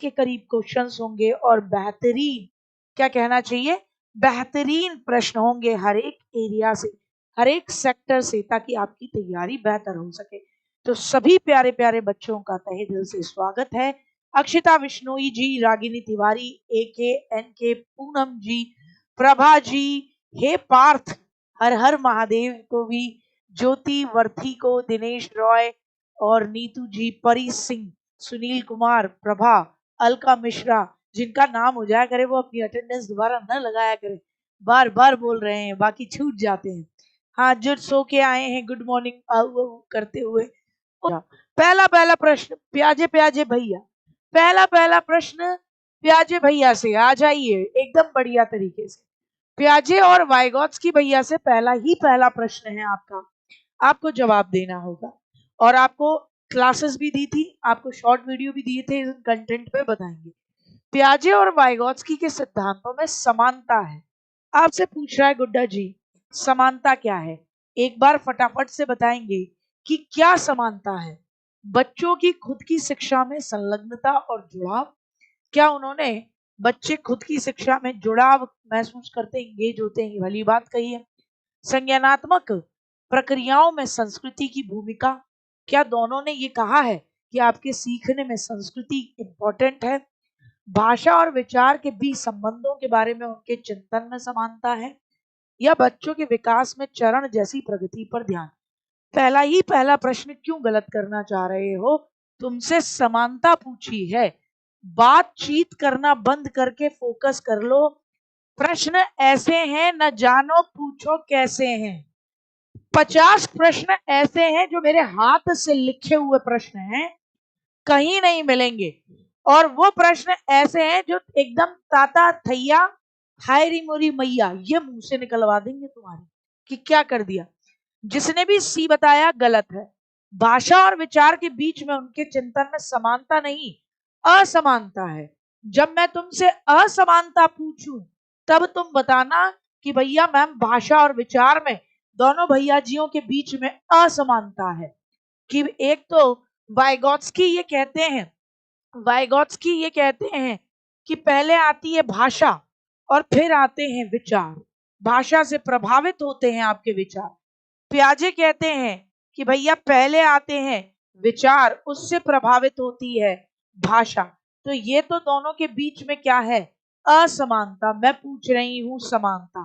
के करीब क्वेश्चंस होंगे और बेहतरीन, क्या कहना चाहिए, बेहतरीन प्रश्न होंगे हर एक एरिया से, हर एक सेक्टर से, ताकि आपकी तैयारी बेहतर हो सके। तो सभी प्यारे प्यारे बच्चों का तहे दिल से स्वागत है। अक्षिता बिश्नोई जी, रागिनी तिवारी, AK पूनम जी, प्रभा जी, हे पार्थ, हर हर महादेव को भी, ज्योति वर्थी को, दिनेश रॉय और नीतू जी, परी सिंह, सुनील कुमार, प्रभा, अलका मिश्रा, जिनका नाम हो जाया करे वो अपनी अटेंडेंस दोबारा न लगाया करे, बार बार बोल रहे हैं, बाकी छूट जाते हैं। हाँ, जो सो के आए हैं गुड मॉर्निंग करते हुए। पहला पहला प्रश्न प्याजे प्याजे भैया, पहला पहला प्रश्न प्याजे भैया से आ जाइए एकदम बढ़िया तरीके से। प्याजे और वाइगॉट्स्की भैया से पहला प्रश्न है आपका, आपको जवाब देना होगा। और आपको क्लासेस भी दी थी, आपको शॉर्ट वीडियो भी दिए थे, कंटेंट पे बताएंगे। प्याजे और वाइगॉट्स्की के सिद्धांतों में समानता है, आपसे पूछ रहा है गुड्डा जी, समानता क्या है? एक बार फटाफट से बताएंगे कि क्या समानता है। बच्चों की खुद की शिक्षा में संलग्नता और जुड़ाव, क्या उन्होंने, बच्चे खुद की शिक्षा में जुड़ाव महसूस करते, एंगेज होते हैं, भली बात कही है। संज्ञानात्मक प्रक्रियाओं में संस्कृति की भूमिका, क्या दोनों ने ये कहा है कि आपके सीखने में संस्कृति इंपॉर्टेंट है। भाषा और विचार के बीच संबंधों के बारे में उनके चिंतन में समानता है, या बच्चों के विकास में चरण जैसी प्रगति पर ध्यान। पहला प्रश्न क्यों गलत करना चाह रहे हो? तुमसे समानता पूछी है, बातचीत करना बंद करके फोकस कर लो। प्रश्न ऐसे हैं, न जानो पूछो कैसे हैं। 50 प्रश्न ऐसे हैं जो मेरे हाथ से लिखे हुए प्रश्न हैं, कहीं नहीं मिलेंगे। और वो प्रश्न ऐसे हैं जो एकदम ताता थैया हाय री मोरी मैया ये मुंह से निकलवा देंगे तुम्हारे कि क्या कर दिया। जिसने भी सी बताया गलत है। भाषा और विचार के बीच में उनके चिंतन में समानता नहीं, असमानता है। जब मैं तुमसे असमानता पूछूं तब तुम बताना कि भैया मैम भाषा और विचार में दोनों भैया जियों के बीच में असमानता है। कि एक तो वाइगॉट्स्की ये कहते हैं, वाइगॉट्स्की ये कहते हैं कि पहले आती है भाषा और फिर आते हैं विचार, भाषा से प्रभावित होते हैं आपके विचार। प्याजे कहते हैं कि भैया पहले आते हैं विचार, उससे प्रभावित होती है भाषा। तो ये तो दोनों के बीच में क्या है, असमानता। मैं पूछ रही हूं समानता।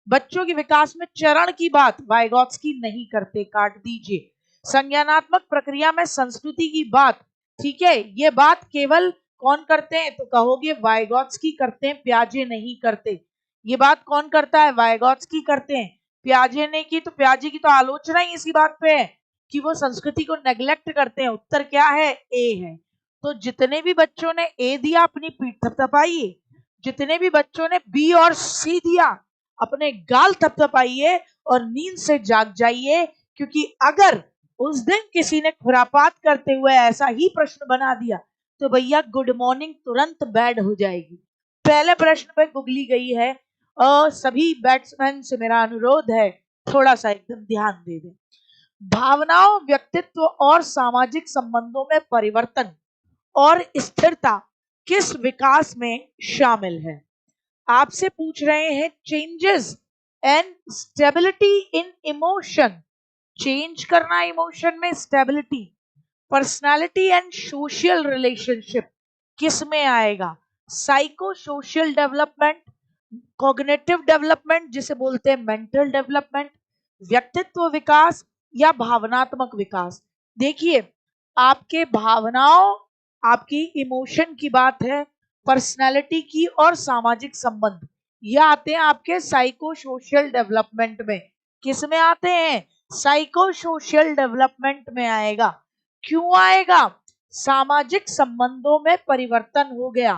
बच्चों के विकास में चरण की बात वाइगॉट्स्की नहीं करते, काट दीजिए। संज्ञानात्मक प्रक्रिया में संस्कृति की बात, ठीक है, ये बात केवल कौन करते हैं? तो कहोगे वाइगॉट्स्की करते हैं, प्याजे नहीं करते। ये बात कौन करता है? वाइगॉट्स्की करते हैं, प्याजे ने की। तो प्याजे की तो आलोचना ही इसी बात पे है कि वो संस्कृति को नेग्लेक्ट करते हैं। उत्तर क्या है? ए है। तो जितने भी बच्चों ने ए दिया अपनी पीठ थपथपाइए, जितने भी बच्चों ने बी और सी दिया अपने गाल थपथपाइए और नींद से जाग जाइए, क्योंकि अगर उस दिन किसी ने खुरापात करते हुए ऐसा ही प्रश्न बना दिया तो भैया गुड मॉर्निंग तुरंत बैड हो जाएगी। पहले प्रश्न पे गुगली गई है और सभी बैट्समैन से मेरा अनुरोध है थोड़ा सा एकदम ध्यान दे दें। भावनाओं, व्यक्तित्व और सामाजिक संबंधों में परिवर्तन और स्थिरता किस विकास में शामिल है? आपसे पूछ रहे हैं changes and stability in emotion, change करना इमोशन में, stability, personality and social relationship किस में आएगा? Psycho social development, cognitive development जिसे बोलते हैं मेंटल डेवलपमेंट, व्यक्तित्व विकास या भावनात्मक विकास। देखिए, आपके भावनाओं, आपकी इमोशन की बात है, पर्सनालिटी की और सामाजिक संबंध, ये आते हैं आपके साइको सोशल डेवलपमेंट में। किस में आते हैं? साइको सोशल डेवलपमेंट में आएगा। क्यों आएगा? सामाजिक संबंधों में परिवर्तन हो गया,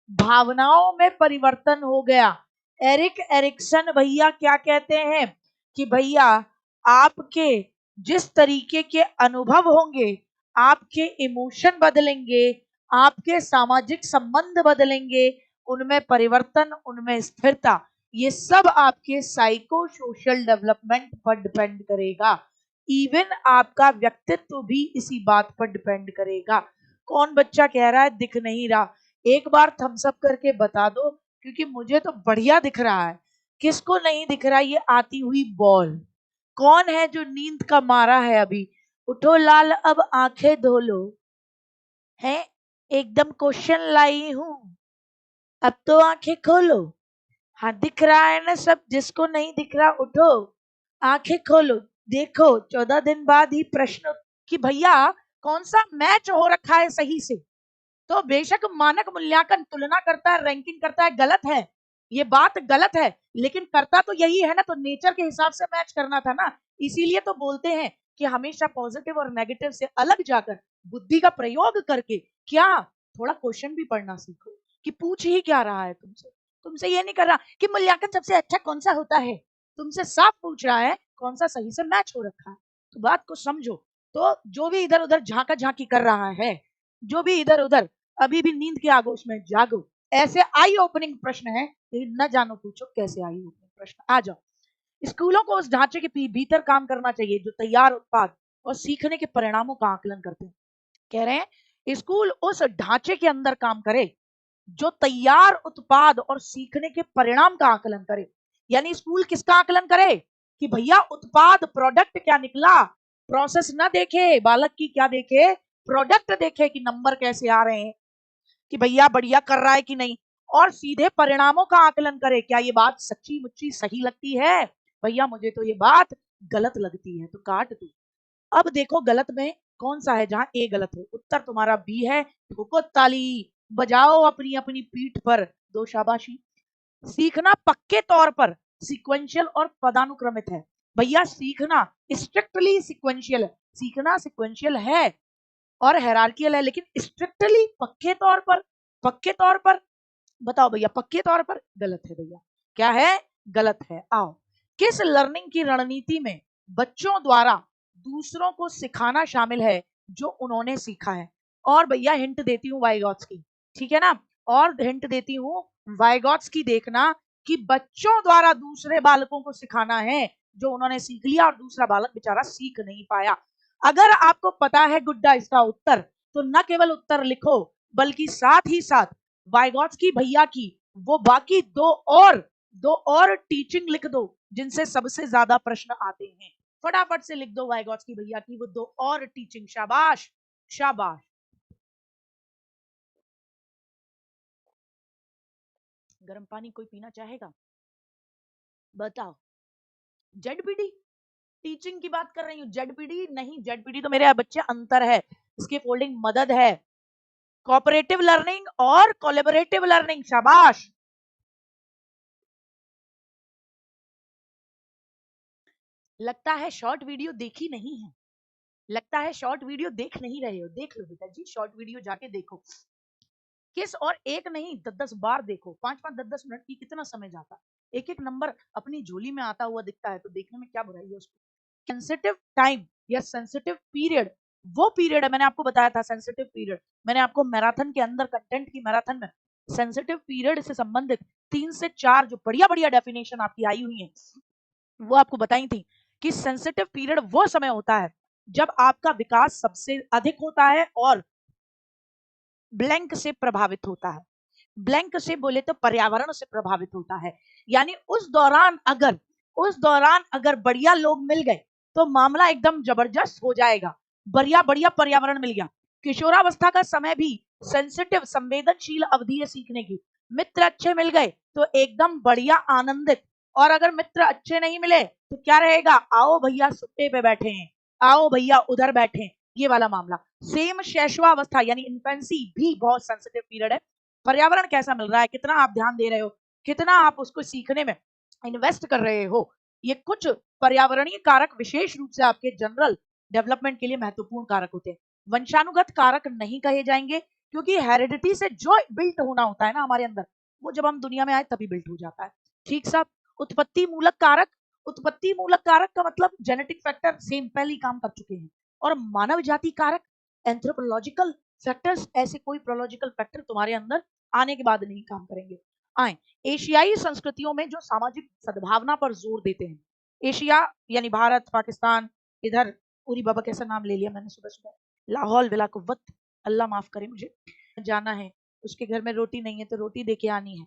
भावनाओं में परिवर्तन हो गया। एरिक एरिक्सन भैया क्या कहते हैं कि भैया आपके जिस तरीके के अनुभव होंगे, आपके इमोशन बदलेंगे, आपके सामाजिक संबंध बदलेंगे, उनमें परिवर्तन, उनमें स्थिरता, ये सब आपके साइको सोशल डेवलपमेंट पर डिपेंड करेगा। इवन आपका व्यक्तित्व भी इसी बात पर डिपेंड करेगा। कौन बच्चा कह रहा है दिख नहीं रहा? एक बार थम्स अप करके बता दो, क्योंकि मुझे तो बढ़िया दिख रहा है। किसको नहीं दिख रहा ये आती हुई बॉल? कौन है जो नींद का मारा है अभी? उठो लाल अब आंखें धो लो। है, एकदम क्वेश्चन लाई हूं, अब तो आंखें खोलो। हाँ दिख रहा है ना सब, जिसको नहीं दिख रहा उठो आंखें खोलो। देखो 14 दिन बाद ही प्रश्न कि भैया कौन सा मैच हो रखा है सही से। तो बेशक मानक मूल्यांकन तुलना करता है, रैंकिंग करता है, गलत है, ये बात गलत है, लेकिन करता तो यही है ना, तो नेचर के हिसाब से मैच करना था ना। इसीलिए तो बोलते हैं कि हमेशा पॉजिटिव और नेगेटिव से अलग जाकर बुद्धि का प्रयोग करके क्या थोड़ा क्वेश्चन भी पढ़ना सीखो कि पूछ ही क्या रहा है तुमसे। तुमसे ये नहीं कर रहा कि मूल्यांकन सबसे अच्छा कौन सा होता है, तुमसे साफ पूछ रहा है कौन सा सही से मैच हो रखा है। तो बात को समझो। तो जो भी इधर उधर झांका झांकी कर रहा है, जो भी इधर उधर अभी भी नींद के आगोश में जागो। ऐसे आई ओपनिंग प्रश्न है, न जानो पूछो कैसे आई ओपनिंग प्रश्न। आ जाओ। स्कूलों को उस ढांचे के भीतर काम करना चाहिए जो तैयार उत्पाद और सीखने के परिणामों का आकलन करते हैं। कह रहे हैं स्कूल उस ढांचे के अंदर काम करे जो तैयार उत्पाद और सीखने के परिणाम का आकलन करे। यानी स्कूल किसका आकलन करे कि भैया उत्पाद प्रोडक्ट क्या निकला, प्रोसेस ना देखे बालक की, क्या देखे, प्रोडक्ट देखे कि नंबर कैसे आ रहे हैं, कि भैया बढ़िया कर रहा है कि नहीं, और सीधे परिणामों का आकलन करे, क्या ये बात सच्ची मुच्ची सही लगती है, भैया मुझे तो ये बात गलत लगती है तो काट दो। अब देखो गलत में कौन सा है जहां ए गलत है, उत्तर तुम्हारा बी है। ठोको ताली, बजाओ अपनी अपनी पीठ पर दो शाबाशी। सीखना पक्के तौर पर सीक्वेंशियल और पदानुक्रमित है। भैया सीखना स्ट्रिक्टली सीक्वेंशियल है, सीखना सीक्वेंशियल है और हायरार्कियल है, लेकिन स्ट्रिक्टली पक्के तौर पर, पक्के तौर पर बताओ भैया, पक्के तौर पर गलत है भैया, क्या है, गलत है। आओ, किस लर्निंग की रणनीति में बच्चों द्वारा दूसरों को सिखाना शामिल है जो उन्होंने सीखा है? और भैया हिंट देती हूँ वाइगॉट्स की, ठीक है ना, और हिंट देती हूँ वाइगॉट्स की, देखना कि बच्चों द्वारा दूसरे बालकों को सिखाना है जो उन्होंने सीख लिया और दूसरा बालक बेचारा सीख नहीं पाया। अगर आपको पता है गुड्डा इसका उत्तर, तो न केवल उत्तर लिखो बल्कि साथ ही साथ वाइगॉट्स्की भैया की वो बाकी दो और टीचिंग लिख दो जिनसे सबसे ज्यादा प्रश्न आते हैं। फटाफट से लिख दो वाइगॉट्स्की भैया की वो दो और टीचिंग। शाबाश शाबाश। गर्म पानी कोई पीना चाहेगा? बताओ। जेडपीडी टीचिंग की बात कर रही हूँ, जेडपीडी नहीं, जेडपीडी तो मेरे बच्चे अंतर है, इसके फोल्डिंग मदद है। कोऑपरेटिव लर्निंग और कोलैबोरेटिव लर्निंग। शाबाश। लगता है शॉर्ट वीडियो देखी नहीं है, लगता है शॉर्ट वीडियो देख नहीं रहे हो, देख लो बेटा जी, शॉर्ट वीडियो जाके देखो। किस, और एक नहीं 10-10 बार देखो, 5-5 10-10 मिनट की कितना समय जाता है, एक एक नंबर अपनी झोली में आता हुआ दिखता है, तो देखने में क्या बुराई है उसको। सेंसिटिव टाइम या सेंसिटिव पीरियड, वो पीरियड है, मैंने आपको बताया था सेंसिटिव पीरियड, मैंने आपको मैराथन के अंदर कंटेंट की मैराथन में सेंसिटिव पीरियड से संबंधित 3 से 4 जो बढ़िया बढ़िया डेफिनेशन आपकी आई हुई है वो आपको बताई थी कि सेंसिटिव पीरियड वो समय होता है जब आपका विकास सबसे अधिक होता है और ब्लैंक से प्रभावित होता है। ब्लैंक से बोले तो पर्यावरण से प्रभावित होता है। यानी उस दौरान अगर बढ़िया लोग मिल गए तो मामला एकदम जबरदस्त हो जाएगा। बढ़िया बढ़िया पर्यावरण मिल गया। किशोरावस्था का समय भी सेंसिटिव संवेदनशील अवधि है सीखने की। मित्र अच्छे मिल गए तो एकदम बढ़िया आनंदित, और अगर मित्र अच्छे नहीं मिले तो क्या रहेगा, आओ भैया सुट्टे पे बैठे हैं, आओ भैया उधर बैठे, ये वाला मामला। सेम शैशवावस्था यानी इन्फेंसी भी बहुत सेंसिटिव पीरियड है। पर्यावरण कैसा मिल रहा है, कितना आप ध्यान दे रहे हो, कितना आप उसको सीखने में इन्वेस्ट कर रहे हो, ये कुछ पर्यावरणीय कारक विशेष रूप से आपके जनरल डेवलपमेंट के लिए महत्वपूर्ण कारक होते हैं। वंशानुगत कारक नहीं कहे जाएंगे क्योंकि हेरिडिटी से जो बिल्ट होना होता है ना हमारे अंदर, वो जब हम दुनिया में आए तभी बिल्ट हो जाता है। ठीक साहब। उत्पत्ति मूलक कारक, उत्पत्ति मूलक कारक का मतलब जेनेटिक फैक्टर सेम पहले ही काम कर चुके हैं। और मानव जाति कारक एंथ्रोपोलॉजिकल फैक्टर्स, ऐसे कोई प्रोलॉजिकल फैक्टर तुम्हारे अंदर आने के बाद नहीं काम करेंगे। आए एशियाई संस्कृतियों में जो सामाजिक सद्भावना पर जोर देते हैं, एशिया यानी भारत पाकिस्तान, इधर उरी बाबा कैसा नाम ले लिया मैंने सुबह सुबह, लाहौल विला कुव्वत, अल्लाह माफ करे मुझे जाना है, उसके घर में रोटी नहीं है तो रोटी दे के आनी है।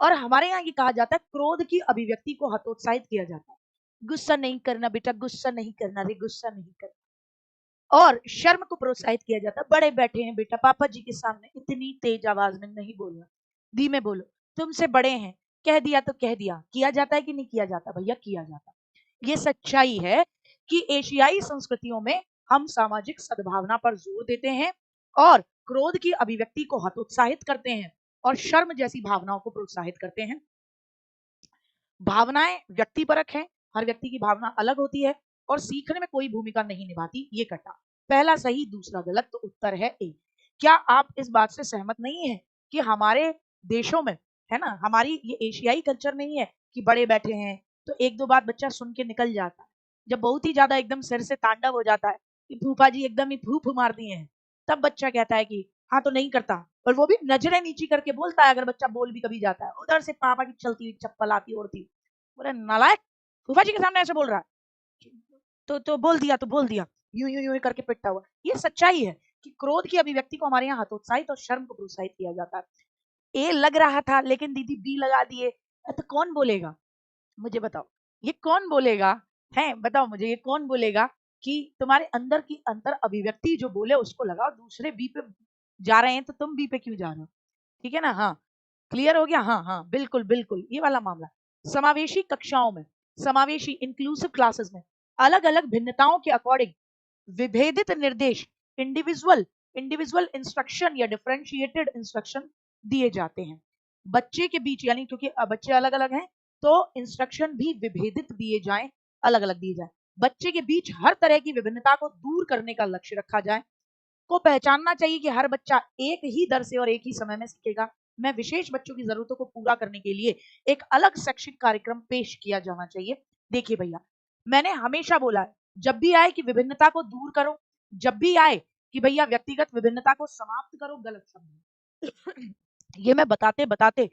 और हमारे यहाँ ये कहा जाता है क्रोध की अभिव्यक्ति को हतोत्साहित किया जाता है, गुस्सा नहीं करना बेटा, गुस्सा नहीं करना रे, गुस्सा नहीं करना। और शर्म को प्रोत्साहित किया जाता है, बड़े बैठे हैं बेटा, पापा जी के सामने इतनी तेज आवाज में नहीं बोलना, धीमे बोलो, तुमसे बड़े हैं, कह दिया तो कह दिया। किया जाता है कि नहीं किया जाता भैया? किया जाता है। ये सच्चाई है कि एशियाई संस्कृतियों में हम सामाजिक सद्भावना पर जोर देते हैं और क्रोध की अभिव्यक्ति को हतोत्साहित करते हैं और शर्म जैसी भावनाओं को प्रोत्साहित करते हैं। भावनाएं व्यक्तिपरक हैं, हर व्यक्ति की भावना अलग होती है और सीखने में कोई भूमिका नहीं निभाती। ये कटा पहला सही, दूसरा गलत, तो उत्तर है ए। क्या आप इस बात से सहमत नहीं है कि हमारे देशों में, है ना, हमारी ये एशियाई कल्चर नहीं है कि बड़े बैठे हैं तो एक दो बात बच्चा सुन के निकल जाता है, जब बहुत ही ज्यादा एकदम सिर से तांडव हो जाता है कि फूफा जी एकदम ही फूफ मार दिए हैं, तब बच्चा कहता है कि हाँ तो नहीं करता, और वो भी नजरें नीची करके बोलता है। अगर बच्चा बोल भी कभी जाता है, उधर से पापा की चलती हुई चप्पल आती उड़ती, बोले नालायक, फूफा जी के सामने ऐसे बोल रहा है, तो बोल दिया, तो बोल दिया, यूं यूं यूं करके पिटता हुआ। ये सच्चाई है कि क्रोध की अभिव्यक्ति को हमारे यहाँ हतोत्साहित और शर्म को प्रोत्साहित किया जाता है। ए लग रहा था लेकिन दीदी बी लगा दिए, तो कौन बोलेगा? मुझे बताओ, ये कौन बोलेगा? है, बताओ मुझे, ये कौन बोलेगा कि तुम्हारे अंदर की अंतर अभिव्यक्ति जो बोले उसको लगाओ, दूसरे बी पे जा रहे हैं तो तुम बी पे क्यों जा रहे हो? ठीक है ना? हाँ, क्लियर हो गया? हाँ हाँ, बिल्कुल बिल्कुल, ये वाला मामला। समावेशी कक्षाओं में, समावेशी इंक्लूसिव क्लासेस में अलग अलग भिन्नताओं के अकॉर्डिंग विभेदित निर्देश, इंडिविजुअल इंडिविजुअल इंस्ट्रक्शन या डिफरेंशिएटेड इंस्ट्रक्शन दिए जाते हैं बच्चे के बीच, यानी क्योंकि बच्चे अलग अलग हैं तो इंस्ट्रक्शन भी विभेदित दिए जाएं, अलग अलग दिए जाएं। बच्चे के बीच हर तरह की विभिन्नता को दूर करने का लक्ष्य रखा जाए, को पहचानना चाहिए कि हर बच्चा एक ही दर से और एक ही समय में सीखेगा। मैं विशेष बच्चों की जरूरतों को पूरा करने के लिए एक अलग शैक्षिक कार्यक्रम पेश किया जाना चाहिए। देखिए भैया, मैंने हमेशा बोला है, जब भी आए कि विभिन्नता को दूर करो, जब भी आए कि भैया व्यक्तिगत विभिन्नता को समाप्त करो, गलत शब्द ये मैं बताते बताते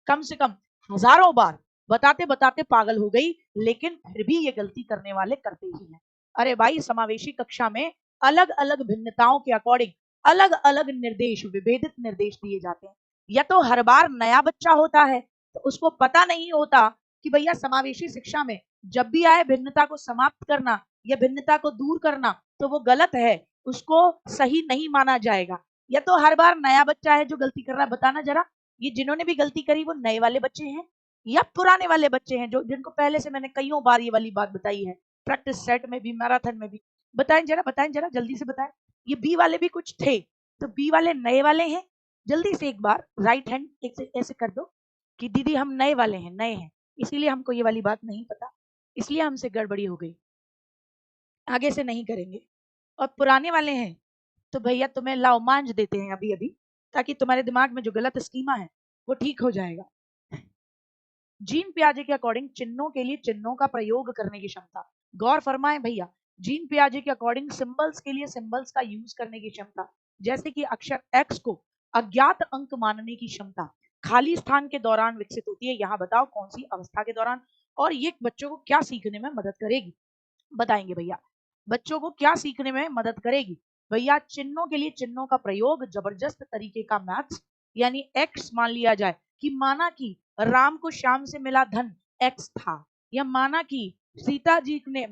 कम से कम हजारों बार बताते बताते पागल हो गई, लेकिन फिर भी ये गलती करने वाले करते ही हैं। अरे भाई, समावेशी कक्षा में अलग अलग भिन्नताओं के अकॉर्डिंग अलग अलग निर्देश, विभेदित निर्देश दिए जाते हैं। या तो हर बार नया बच्चा होता है तो उसको पता नहीं होता कि भैया समावेशी शिक्षा में जब भी आए भिन्नता को समाप्त करना या भिन्नता को दूर करना तो वो गलत है, उसको सही नहीं माना जाएगा। या तो हर बार नया बच्चा है जो गलती कर रहा है। बताना जरा, ये जिन्होंने भी गलती करी वो नए वाले बच्चे हैं या पुराने वाले बच्चे हैं, जो जिनको पहले से मैंने कईयों बार ये वाली बात बताई है, प्रैक्टिस सेट में भी, मैराथन में भी। बताएं जरा, जल्दी से बताएं। ये बी वाले भी कुछ थे, तो बी वाले नए वाले हैं? जल्दी से एक बार राइट हैंड ऐसे कर दो कि दीदी हम नए वाले हैं, नए हैं, इसीलिए हमको ये वाली बात नहीं पता, इसलिए हमसे गड़बड़ी हो गई, आगे से नहीं करेंगे। और पुराने वाले हैं तो भैया तुम्हें लाओ मांझ देते हैं अभी अभी, ताकि तुम्हारे दिमाग में जो गलत स्कीमा है वो ठीक हो जाएगा। जीन पियाजे के अकॉर्डिंग चिन्हों के लिए चिन्हों का प्रयोग करने की क्षमता, गौर फरमाएं भैया, जीन पियाजे के अकॉर्डिंग सिंबल्स के लिए सिंबल्स का यूज करने की क्षमता, जैसे कि अक्षर एक्स को अज्ञात अंक मानने की क्षमता खाली स्थान के दौरान विकसित होती है। यहाँ बताओ कौन सी अवस्था के दौरान, और ये बच्चों को क्या सीखने में मदद करेगी? बताएंगे भैया, बच्चों को क्या सीखने में मदद करेगी? भैया, चिन्हों के लिए चिन्हों का प्रयोग, जबरदस्त तरीके का मैथ्स, यानी एक्स मान लिया जाए कि माना कि राम को श्याम से मिला धन एक्स था, या माना कि सीता जी ने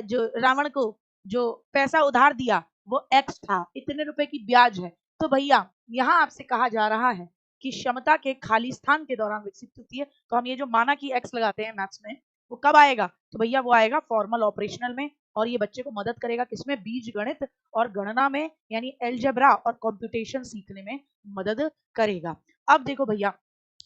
जो रावण को जो पैसा उधार दिया वो एक्स था, इतने रुपए की ब्याज है। तो भैया यहाँ आपसे कहा जा रहा है कि क्षमता के खाली स्थान के दौरान विकसित होती है। तो हम ये जो माना कि एक्स लगाते हैं मैथ्स में, वो कब आएगा? तो भैया वो आएगा फॉर्मल ऑपरेशनल में, और ये बच्चे को मदद करेगा किसमें? बीज गणित और गणना में, यानी एलजेब्रा और कंप्यूटेशन सीखने में मदद करेगा। अब देखो भैया,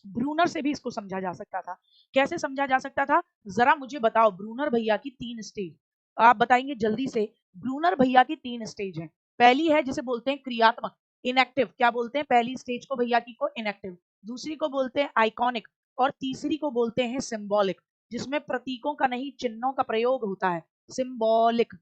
ब्रूनर से भी इसको समझा जा सकता था। कैसे समझा जा सकता था? जरा मुझे बताओ, ब्रूनर भैया की 3 स्टेज आप बताएंगे जल्दी से। ब्रूनर भैया की 3 स्टेज है। पहली है जिसे बोलते हैं क्रियात्मक, इनएक्टिव, क्या बोलते हैं पहली स्टेज को भैया की को? इनएक्टिव। दूसरी को बोलते हैं आइकॉनिक, और तीसरी को बोलते हैं सिंबॉलिक, जिसमें प्रतीकों का नहीं चिन्हों का प्रयोग होता है। सिंबॉलिक,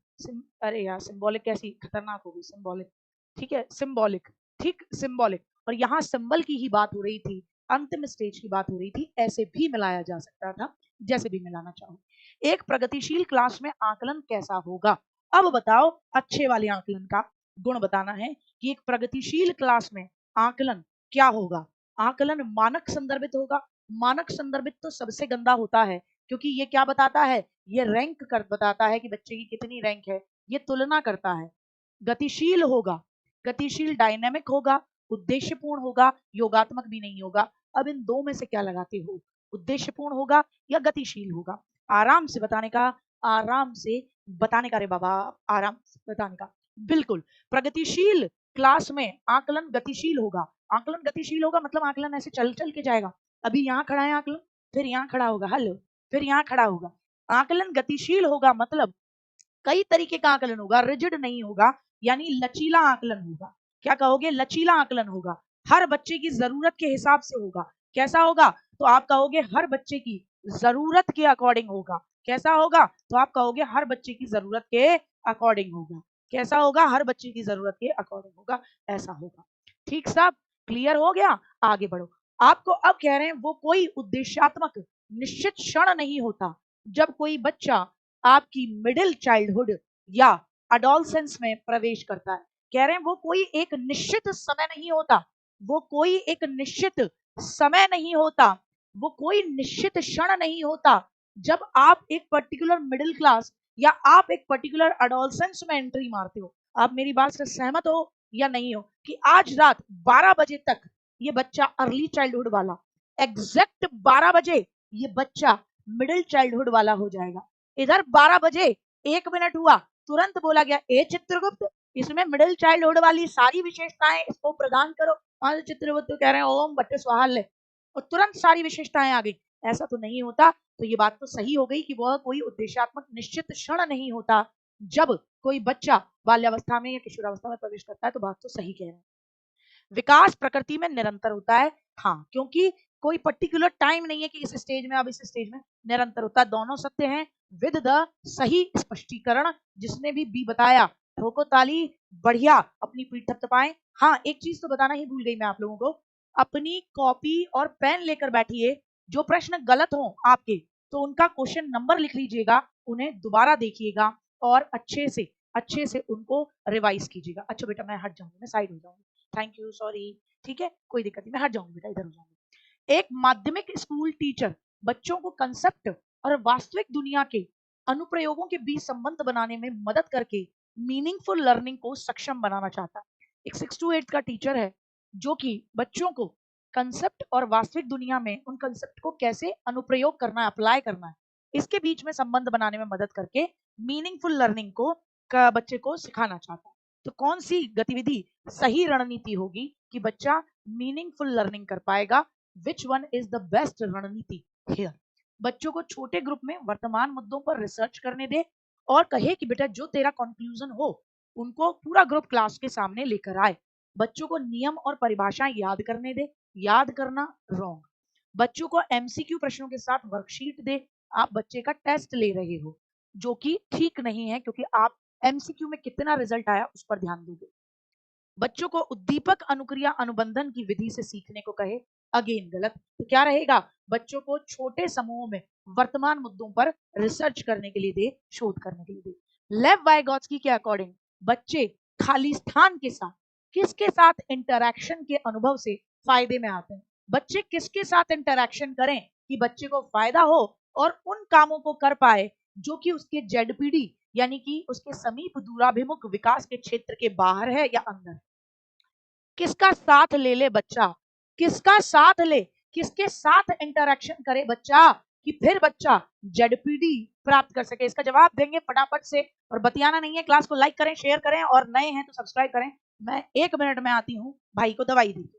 अरे यार सिंबॉलिक कैसी खतरनाक होगी, सिंबॉलिक, ठीक है, सिंबॉलिक, ठीक, सिंबॉलिक। और यहाँ सिंबल की ही बात हो रही थी, अंतिम स्टेज की बात हो रही थी, ऐसे भी मिलाया जा सकता था, जैसे भी मिलाना चाहो। एक प्रगतिशील क्लास में आकलन कैसा होगा? अब बताओ, अच्छे वाले आकलन का गुण बताना है कि एक प्रगतिशील क्लास में आकलन क्या होगा? आकलन मानक संदर्भित होगा। मानक संदर्भित तो सबसे गंदा होता है, क्योंकि ये क्या बताता है? ये रैंक कर बताता है कि बच्चे की कितनी रैंक है, ये तुलना करता है। गतिशील होगा, गतिशील डायनेमिक होगा, उद्देश्यपूर्ण होगा, योगात्मक भी नहीं होगा। अब इन दो में से क्या लगाते हो? उद्देश्यपूर्ण होगा या गतिशील होगा? आराम से बताने का, आराम से बताने का रे बाबा, आराम से बताने का। बिल्कुल, प्रगतिशील क्लास में आकलन गतिशील होगा। आकलन गतिशील होगा मतलब आकलन ऐसे चल चल के जाएगा। अभी यहाँ खड़ा है आकलन, फिर यहाँ खड़ा होगा, हेलो, फिर यहाँ खड़ा होगा। आकलन गतिशील होगा मतलब कई तरीके का आकलन होगा, रिजिड नहीं होगा, यानी लचीला आकलन होगा। क्या कहोगे? लचीला आकलन होगा। हर बच्चे की जरूरत के हिसाब से होगा। कैसा होगा? तो आप कहोगे हर बच्चे की जरूरत के अकॉर्डिंग होगा। कैसा होगा? तो आप कहोगे हर बच्चे की जरूरत के अकॉर्डिंग होगा। कैसा होगा? हर बच्चे की जरूरत के अकॉर्डिंग होगा, ऐसा होगा। ठीक साहब, क्लियर हो गया? आगे बढ़ो। आपको अब कह रहे हैं वो कोई उद्देश्यात्मक निश्चित क्षण नहीं होता जब कोई बच्चा आपकी मिडिल चाइल्डहुड या अडोलसेंस में प्रवेश करता है। कह रहे हैं वो कोई एक निश्चित समय नहीं होता, वो कोई एक निश्चित समय नहीं होता, वो कोई निश्चित क्षण नहीं होता जब आप एक पर्टिकुलर मिडिल क्लास या आप एक पर्टिकुलर अडोलसेंस में एंट्री मारते हो। आप मेरी बात से सहमत हो या नहीं हो कि आज रात 12 बजे तक ये बच्चा अर्ली चाइल्डहुड वाला, एग्जैक्ट 12 बजे ये बच्चा मिडिल चाइल्डहुड वाला हो जाएगा। इधर 12 बजे 1 मिनट हुआ, तुरंत बोला गया ए चित्रगुप्त, इसमें मिडिल चाइल्डहुड वाली सारी विशेषताएं इसको प्रदान करो। और चित्रगुप्त कह रहे हैं ओम बट्टे स्वाहा, और तुरंत सारी विशेषताएं आ गई। ऐसा तो नहीं होता। तो ये बात तो सही हो गई कि वह कोई उद्देश्यात्मक निश्चित क्षण नहीं होता जब कोई बच्चा बाल्यावस्था में या किशोरावस्था में प्रवेश करता है। तो बात तो सही कह रहे हैं। विकास प्रकृति में निरंतर होता है। हाँ, क्योंकि कोई पर्टिकुलर टाइम नहीं है कि इस स्टेज में अब इस स्टेज में, निरंतर होता है। दोनों सत्य हैं विद द सही स्पष्टीकरण। जिसने भी बी बताया ठोको ताली, बढ़िया, अपनी पीठ थपथपाएं। हाँ, एक चीज तो बताना ही भूल गई मैं आप लोगों को, अपनी कॉपी और पेन लेकर बैठिए। जो प्रश्न गलत हो आपके तो उनका क्वेश्चन नंबर लिख लीजिएगा, उन्हें दोबारा देखिएगा और अच्छे से उनको रिवाइज कीजिएगा। अच्छा बेटा मैं हट जाऊंगी, मैं साइड हो जाऊंगी, थैंक यू, सॉरी, ठीक है, कोई दिक्कत नहीं, मैं हट जाऊंगी बेटा, इधर हो जाऊंगी। एक माध्यमिक स्कूल टीचर बच्चों को कंसेप्ट और वास्तविक दुनिया के अनुप्रयोगों के बीच संबंध बनाने में मदद करके मीनिंगफुल लर्निंग को सक्षम बनाना चाहता है। एक 6 to 8 का टीचर है जो कि बच्चों को कंसेप्ट और वास्तविक दुनिया में उन कंसेप्ट को कैसे अनुप्रयोग करना है, अप्लाई करना है, इसके बीच में संबंध बनाने में मदद करके मीनिंगफुल लर्निंग को बच्चे को सिखाना चाहता है। तो कौन सी गतिविधि सही रणनीति होगी कि बच्चा मीनिंगफुल लर्निंग कर पाएगा? Which one is the best रणनीति हियर? बच्चों को छोटे ग्रुप में वर्तमान मुद्दों पर रिसर्च करने दे और कहे कि बेटा जो तेरा कंक्लूजन हो उनको पूरा ग्रुप क्लास के सामने लेकर आए। बच्चों को नियम और परिभाषाएं याद करने दे। याद करना रॉन्ग। बच्चों को एमसीक्यू प्रश्नों के साथ वर्कशीट दे। आप बच्चे का टेस्ट ले रहे हो, जो कि ठीक नहीं है, क्योंकि आप एमसीक्यू में कितना रिजल्ट आया उस पर ध्यान दोगे। बच्चों को उद्दीपक अनुक्रिया अनुबंधन की विधि से सीखने को कहे, अगेन गलत। तो क्या रहेगा? बच्चों को छोटे समूहों में वर्तमान मुद्दों पर रिसर्च करने के लिए दे, शोध करने के लिए दे। लेव वाइगॉत्स्की के अकॉर्डिंग बच्चे खाली स्थान के साथ किसके साथ इंटरैक्शन के अनुभव से फायदे में आते हैं? बच्चे किसके साथ इंटरैक्शन करें कि बच्चे को फायदा हो और उन कामों को कर पाए जो कि उसके जेडपीडी यानी कि उसके समीप दूराभिमुख विकास के क्षेत्र के बाहर है या अंदर। किसका साथ ले ले बच्चा, किसका साथ ले, किसके साथ इंटरैक्शन करे बच्चा कि फिर बच्चा जेडपीडी प्राप्त कर सके? इसका जवाब देंगे फटाफट से, और बतियाना नहीं है। क्लास को लाइक करें, शेयर करें, और नए हैं तो सब्सक्राइब करें। मैं 1 मिनट में आती हूँ, भाई को दवाई दी।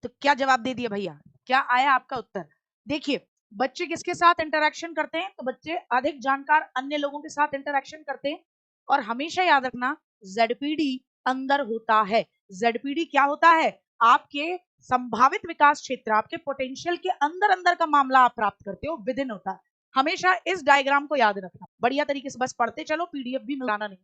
तो क्या जवाब दे दिया भैया? क्या आया आपका उत्तर? देखिए, बच्चे किसके साथ इंटरेक्शन करते हैं? तो बच्चे अधिक जानकार अन्य लोगों के साथ इंटरेक्शन करते हैं। और हमेशा याद रखना जेडपीडी अंदर होता है। जेडपीडी क्या होता है? आपके संभावित विकास क्षेत्र, आपके पोटेंशियल के अंदर अंदर का मामला आप प्राप्त करते हो, विद इन होता है। हमेशा इस डायग्राम को याद रखना बढ़िया तरीके से, बस पढ़ते चलो, पीडीएफ भी मिलाना नहीं,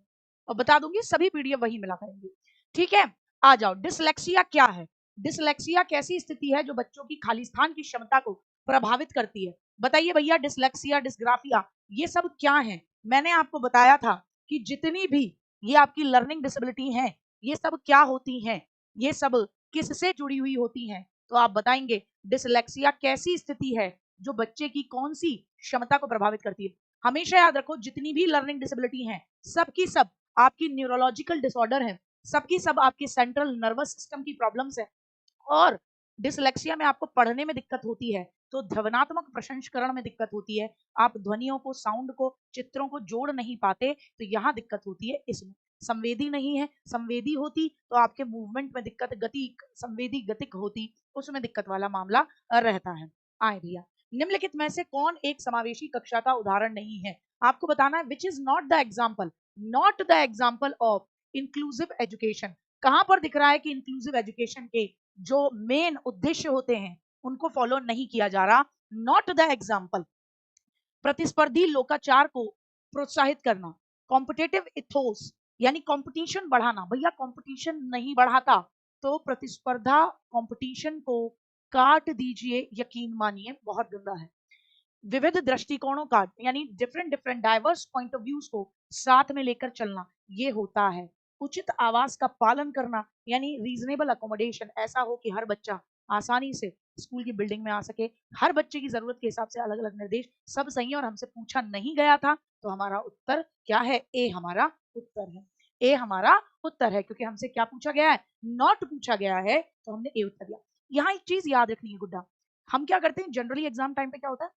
और बता दूंगी सभी पीडीएफ वही मिला करेंगे। ठीक है, आ जाओ। डिसलेक्सिया क्या है? डिसलेक्सिया कैसी स्थिति है जो बच्चों की खाली स्थान की क्षमता को प्रभावित करती है? बताइए भैया, डिसलेक्सिया, डिसग्राफिया, ये सब क्या है? मैंने आपको बताया था कि जितनी भी ये आपकी लर्निंग डिसेबिलिटी है, ये सब क्या होती हैं, ये सब किससे जुड़ी हुई होती हैं? तो आप बताएंगे डिसलेक्सिया कैसी स्थिति है जो बच्चे की कौन सी क्षमता को प्रभावित करती है। हमेशा याद रखो जितनी भी लर्निंग डिसेबिलिटी है, सब की सब आपकी न्यूरोलॉजिकल डिसऑर्डर है, सबकी सब आपकी सेंट्रल नर्वस सिस्टम की प्रॉब्लम्स है। और डिसलेक्सिया में आपको पढ़ने में दिक्कत होती है, तो ध्वनात्मक प्रसंस्करण में दिक्कत होती है, आप ध्वनियों को, साउंड को, चित्रों को जोड़ नहीं पाते, तो यहाँ दिक्कत होती है इसमें। संवेदी नहीं है, संवेदी होती तो आपके मूवमेंट में दिक्कत, गति संवेदी गतिक होती, उसमें दिक्कत वाला मामला रहता है। आए भैया, निम्नलिखित में से कौन एक समावेशी कक्षा का उदाहरण नहीं है? आपको बताना है which is not the example, not the example of inclusive education. कहां पर दिख रहा है कि इंक्लूसिव एजुकेशन के जो मेन उद्देश्य होते हैं उनको फॉलो नहीं किया जा रहा? नॉट द एग्जाम्पल, प्रतिस्पर्धी लोकाचार को प्रोत्साहित करना, कॉम्पिटेटिव इथोस यानी कंपटीशन बढ़ाना। भैया कंपटीशन नहीं बढ़ाता तो प्रतिस्पर्धा, कंपटीशन को काट दीजिए, यकीन मानिए बहुत गंदा है। विविध दृष्टिकोणों का यानी different different diverse point of views को साथ में लेकर चलना, ये होता है। उचित आवास का पालन करना यानी रीजनेबल अकोमोडेशन, ऐसा हो कि हर बच्चा आसानी से स्कूल की बिल्डिंग में आ सके, हर बच्चे की जरूरत के हिसाब से अलग अलग निर्देश, सब सही है। और हमसे पूछा नहीं गया था तो हमारा उत्तर क्या है? ए हमारा उत्तर है, ए हमारा उत्तर है, क्योंकि हमसे क्या पूछा गया है? नॉट पूछा गया है, तो हमने ए उत्तर दिया। यहाँ एक चीज याद रखनी है गुड्डा, हम क्या करते हैं जनरली एग्जाम टाइम पे, क्या होता है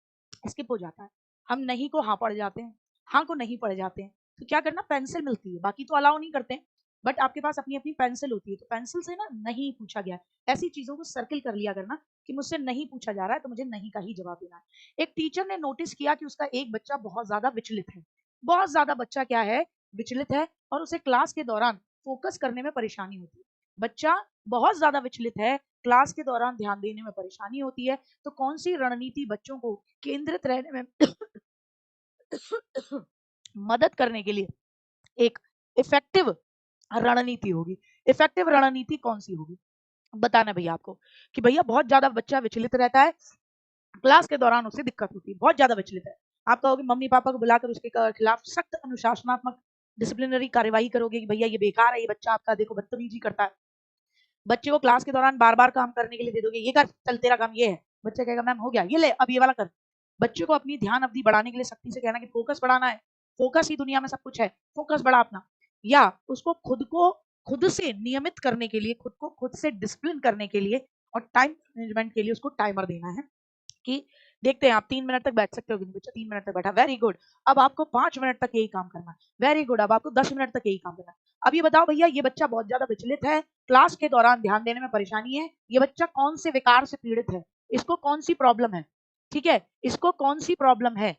स्किप हो जाता है, हम नहीं को हाँ पढ़ जाते हैं, हाँ को नहीं पढ़ जाते हैं। तो क्या करना, पेंसिल मिलती है, बाकी तो अलाउ नहीं करते हैं, बट आपके पास अपनी अपनी पेंसिल होती है, तो पेंसिल से ना नहीं पूछा गया, ऐसी चीजों को सर्किल कर लिया करना कि मुझसे नहीं पूछा जा रहा है तो मुझे नहीं का ही जवाब देना है। एक टीचर ने नोटिस किया कि उसका एक बच्चा बहुत ज्यादा विचलित है, बहुत ज्यादा बच्चा क्या है, विचलित है, और उसे क्लास के दौरान फोकस करने में परेशानी होती है। बच्चा बहुत ज्यादा विचलित है, क्लास के दौरान ध्यान देने में परेशानी होती है, तो कौन सी रणनीति बच्चों को केंद्रित रहने में मदद करने के लिए एक इफेक्टिव रणनीति होगी? इफेक्टिव रणनीति कौन सी होगी? बताना भैया आपको कि भैया बहुत ज्यादा बच्चा विचलित रहता है, क्लास के दौरान उसे दिक्कत होती है, बहुत ज्यादा विचलित है, आप कहोगे मम्मी पापा को बुलाकर उसके खिलाफ सख्त अनुशासनात्मक डिसिप्लिनरी कार्यवाही करोगे कि भैया ये बेकार है, ये बच्चा आपका देखो बदतमीजी करता है। बच्चे को क्लास के दौरान बार बार काम करने के लिए दे दोगे, ये कर, चल तेरा काम ये है, बच्चा कहेगा मैम हो गया, ये ले अब ये वाला कर। बच्चे को अपनी ध्यान अवधि बढ़ाने के लिए सख्ती से कहना कि फोकस बढ़ाना है, फोकस ही दुनिया में सब कुछ है, फोकस बढ़ा अपना। या उसको खुद से नियमित करने के लिए, खुद को खुद से डिसिप्लिन करने के लिए और टाइम मैनेजमेंट के लिए उसको टाइमर देना है कि देखते हैं आप 3 मिनट तक बैठ सकते हो कि नहीं। बच्चा 3 मिनट तक बैठा, वेरी गुड, अब आपको 5 मिनट तक यही काम करना है, वेरी गुड, अब आपको 10 मिनट तक यही काम करना है। अब ये बताओ भैया, ये बच्चा बहुत ज्यादा विचलित है, क्लास के दौरान ध्यान देने में परेशानी है, ये बच्चा कौन से विकार से पीड़ित है, इसको कौन सी प्रॉब्लम है? ठीक है, इसको कौन सी प्रॉब्लम है,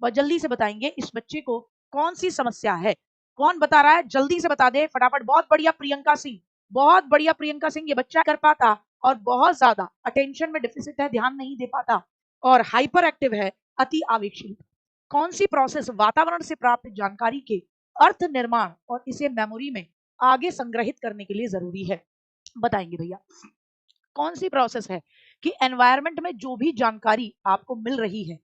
बहुत जल्दी से बताएंगे इस बच्चे को कौन सी समस्या है? कौन बता रहा है, जल्दी से बता दे फटाफट। बहुत बढ़िया प्रियंका सिंह, बहुत बढ़िया प्रियंका सिंह, ये बच्चा कर पाता और बहुत ज्यादा अटेंशन में डिफिसिट है, ध्यान नहीं दे पाता और हाइपर एक्टिव है, अति आवेगशील। कौन सी प्रोसेस वातावरण से प्राप्त जानकारी के अर्थ निर्माण और इसे मेमोरी में आगे संग्रहित करने के लिए जरूरी है? बताएंगे भैया कौन सी प्रोसेस है कि एनवायरनमेंट में जो भी जानकारी आपको मिल रही है,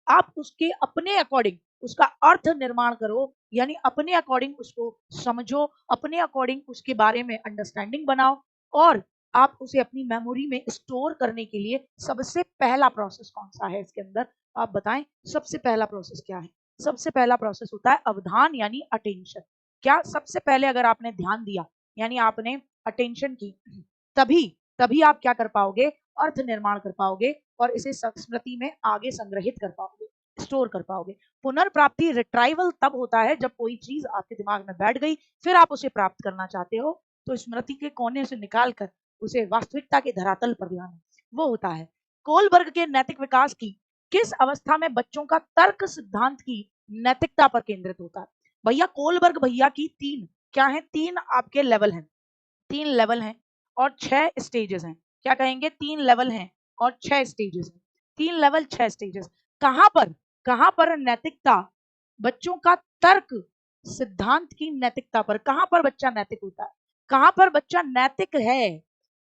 आप उसके अपने अकॉर्डिंग उसका अर्थ निर्माण करो, यानी अपने अकॉर्डिंग उसको समझो, अपने अकॉर्डिंग उसके बारे में अंडरस्टैंडिंग बनाओ, और आप उसे अपनी मेमोरी में स्टोर करने के लिए सबसे पहला प्रोसेस कौन सा है इसके अंदर? आप बताएं सबसे पहला प्रोसेस क्या है? सबसे पहला प्रोसेस होता है अवधान यानी अटेंशन। क्या सबसे पहले अगर आपने ध्यान दिया यानी आपने अटेंशन की, तभी तभी आप क्या कर पाओगे, अर्थ निर्माण कर पाओगे और इसे स्मृति में आगे संग्रहित कर पाओगे, स्टोर कर पाओगे। पुनर्प्राप्ति रिट्राइवल तब होता है जब कोई चीज आपके दिमाग में बैठ गई, फिर आप उसे प्राप्त करना चाहते हो, तो स्मृति के कोने से निकाल कर उसे वास्तविकता के धरातल पर लाना, वो होता है। कोलबर्ग के नैतिक विकास की किस अवस्था में बच्चों का तर्क सिद्धांत की नैतिकता पर केंद्रित होता है? भैया कोलबर्ग भैया की तीन क्या है, तीन आपके लेवल हैं, तीन लेवल हैं और 6 स्टेजेस हैं। क्या कहेंगे? 3 लेवल हैं और 6 स्टेजेस हैं। 3 लेवल 6 स्टेजेस। कहां पर नैतिकता, बच्चों का तर्क सिद्धांत की नैतिकता पर कहां पर बच्चा नैतिक होता है? कहां पर बच्चा नैतिक है?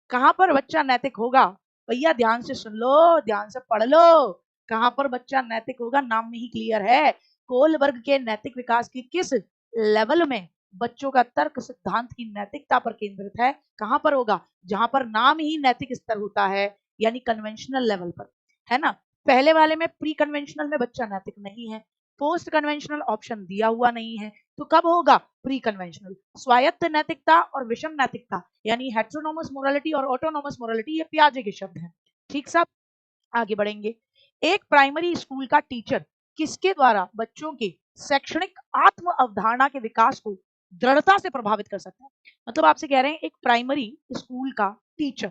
कहां पर बच्चा नैतिक होगा? भैया ध्यान से सुन लो, ध्यान से पढ़ लो। कहां पर बच्चा नैतिक होगा? नाम में ही क्लियर है। कोलबर्ग के नैतिक विकास की किस लेवल में बच्चों का तर्क सिद्धांत की नैतिकता पर केंद्रित है? कहां पर होगा? जहां पर नाम ही नैतिक स्तर होता है, यानी कन्वेंशनल लेवल पर, है ना। पहले वाले में प्री कन्वेंशनल में बच्चा नैतिक नहीं है, पोस्ट कन्वेंशनल ऑप्शन दिया हुआ नहीं है, तो कब होगा? Pre conventional. स्वायत्त नैतिकता और विषम नैतिकता, यानी हेटेरोनोमस मोरालिटी और ऑटोनोमस मोरालिटी, ये पियाजे के शब्द हैं। ठीक साहब, आगे बढ़ेंगे। एक प्राइमरी स्कूल का टीचर किसके द्वारा बच्चों के शैक्षणिक आत्म अवधारणा के विकास को दृढ़ता से प्रभावित कर सकता है? मतलब आपसे कह रहे हैं एक प्राइमरी स्कूल का टीचर,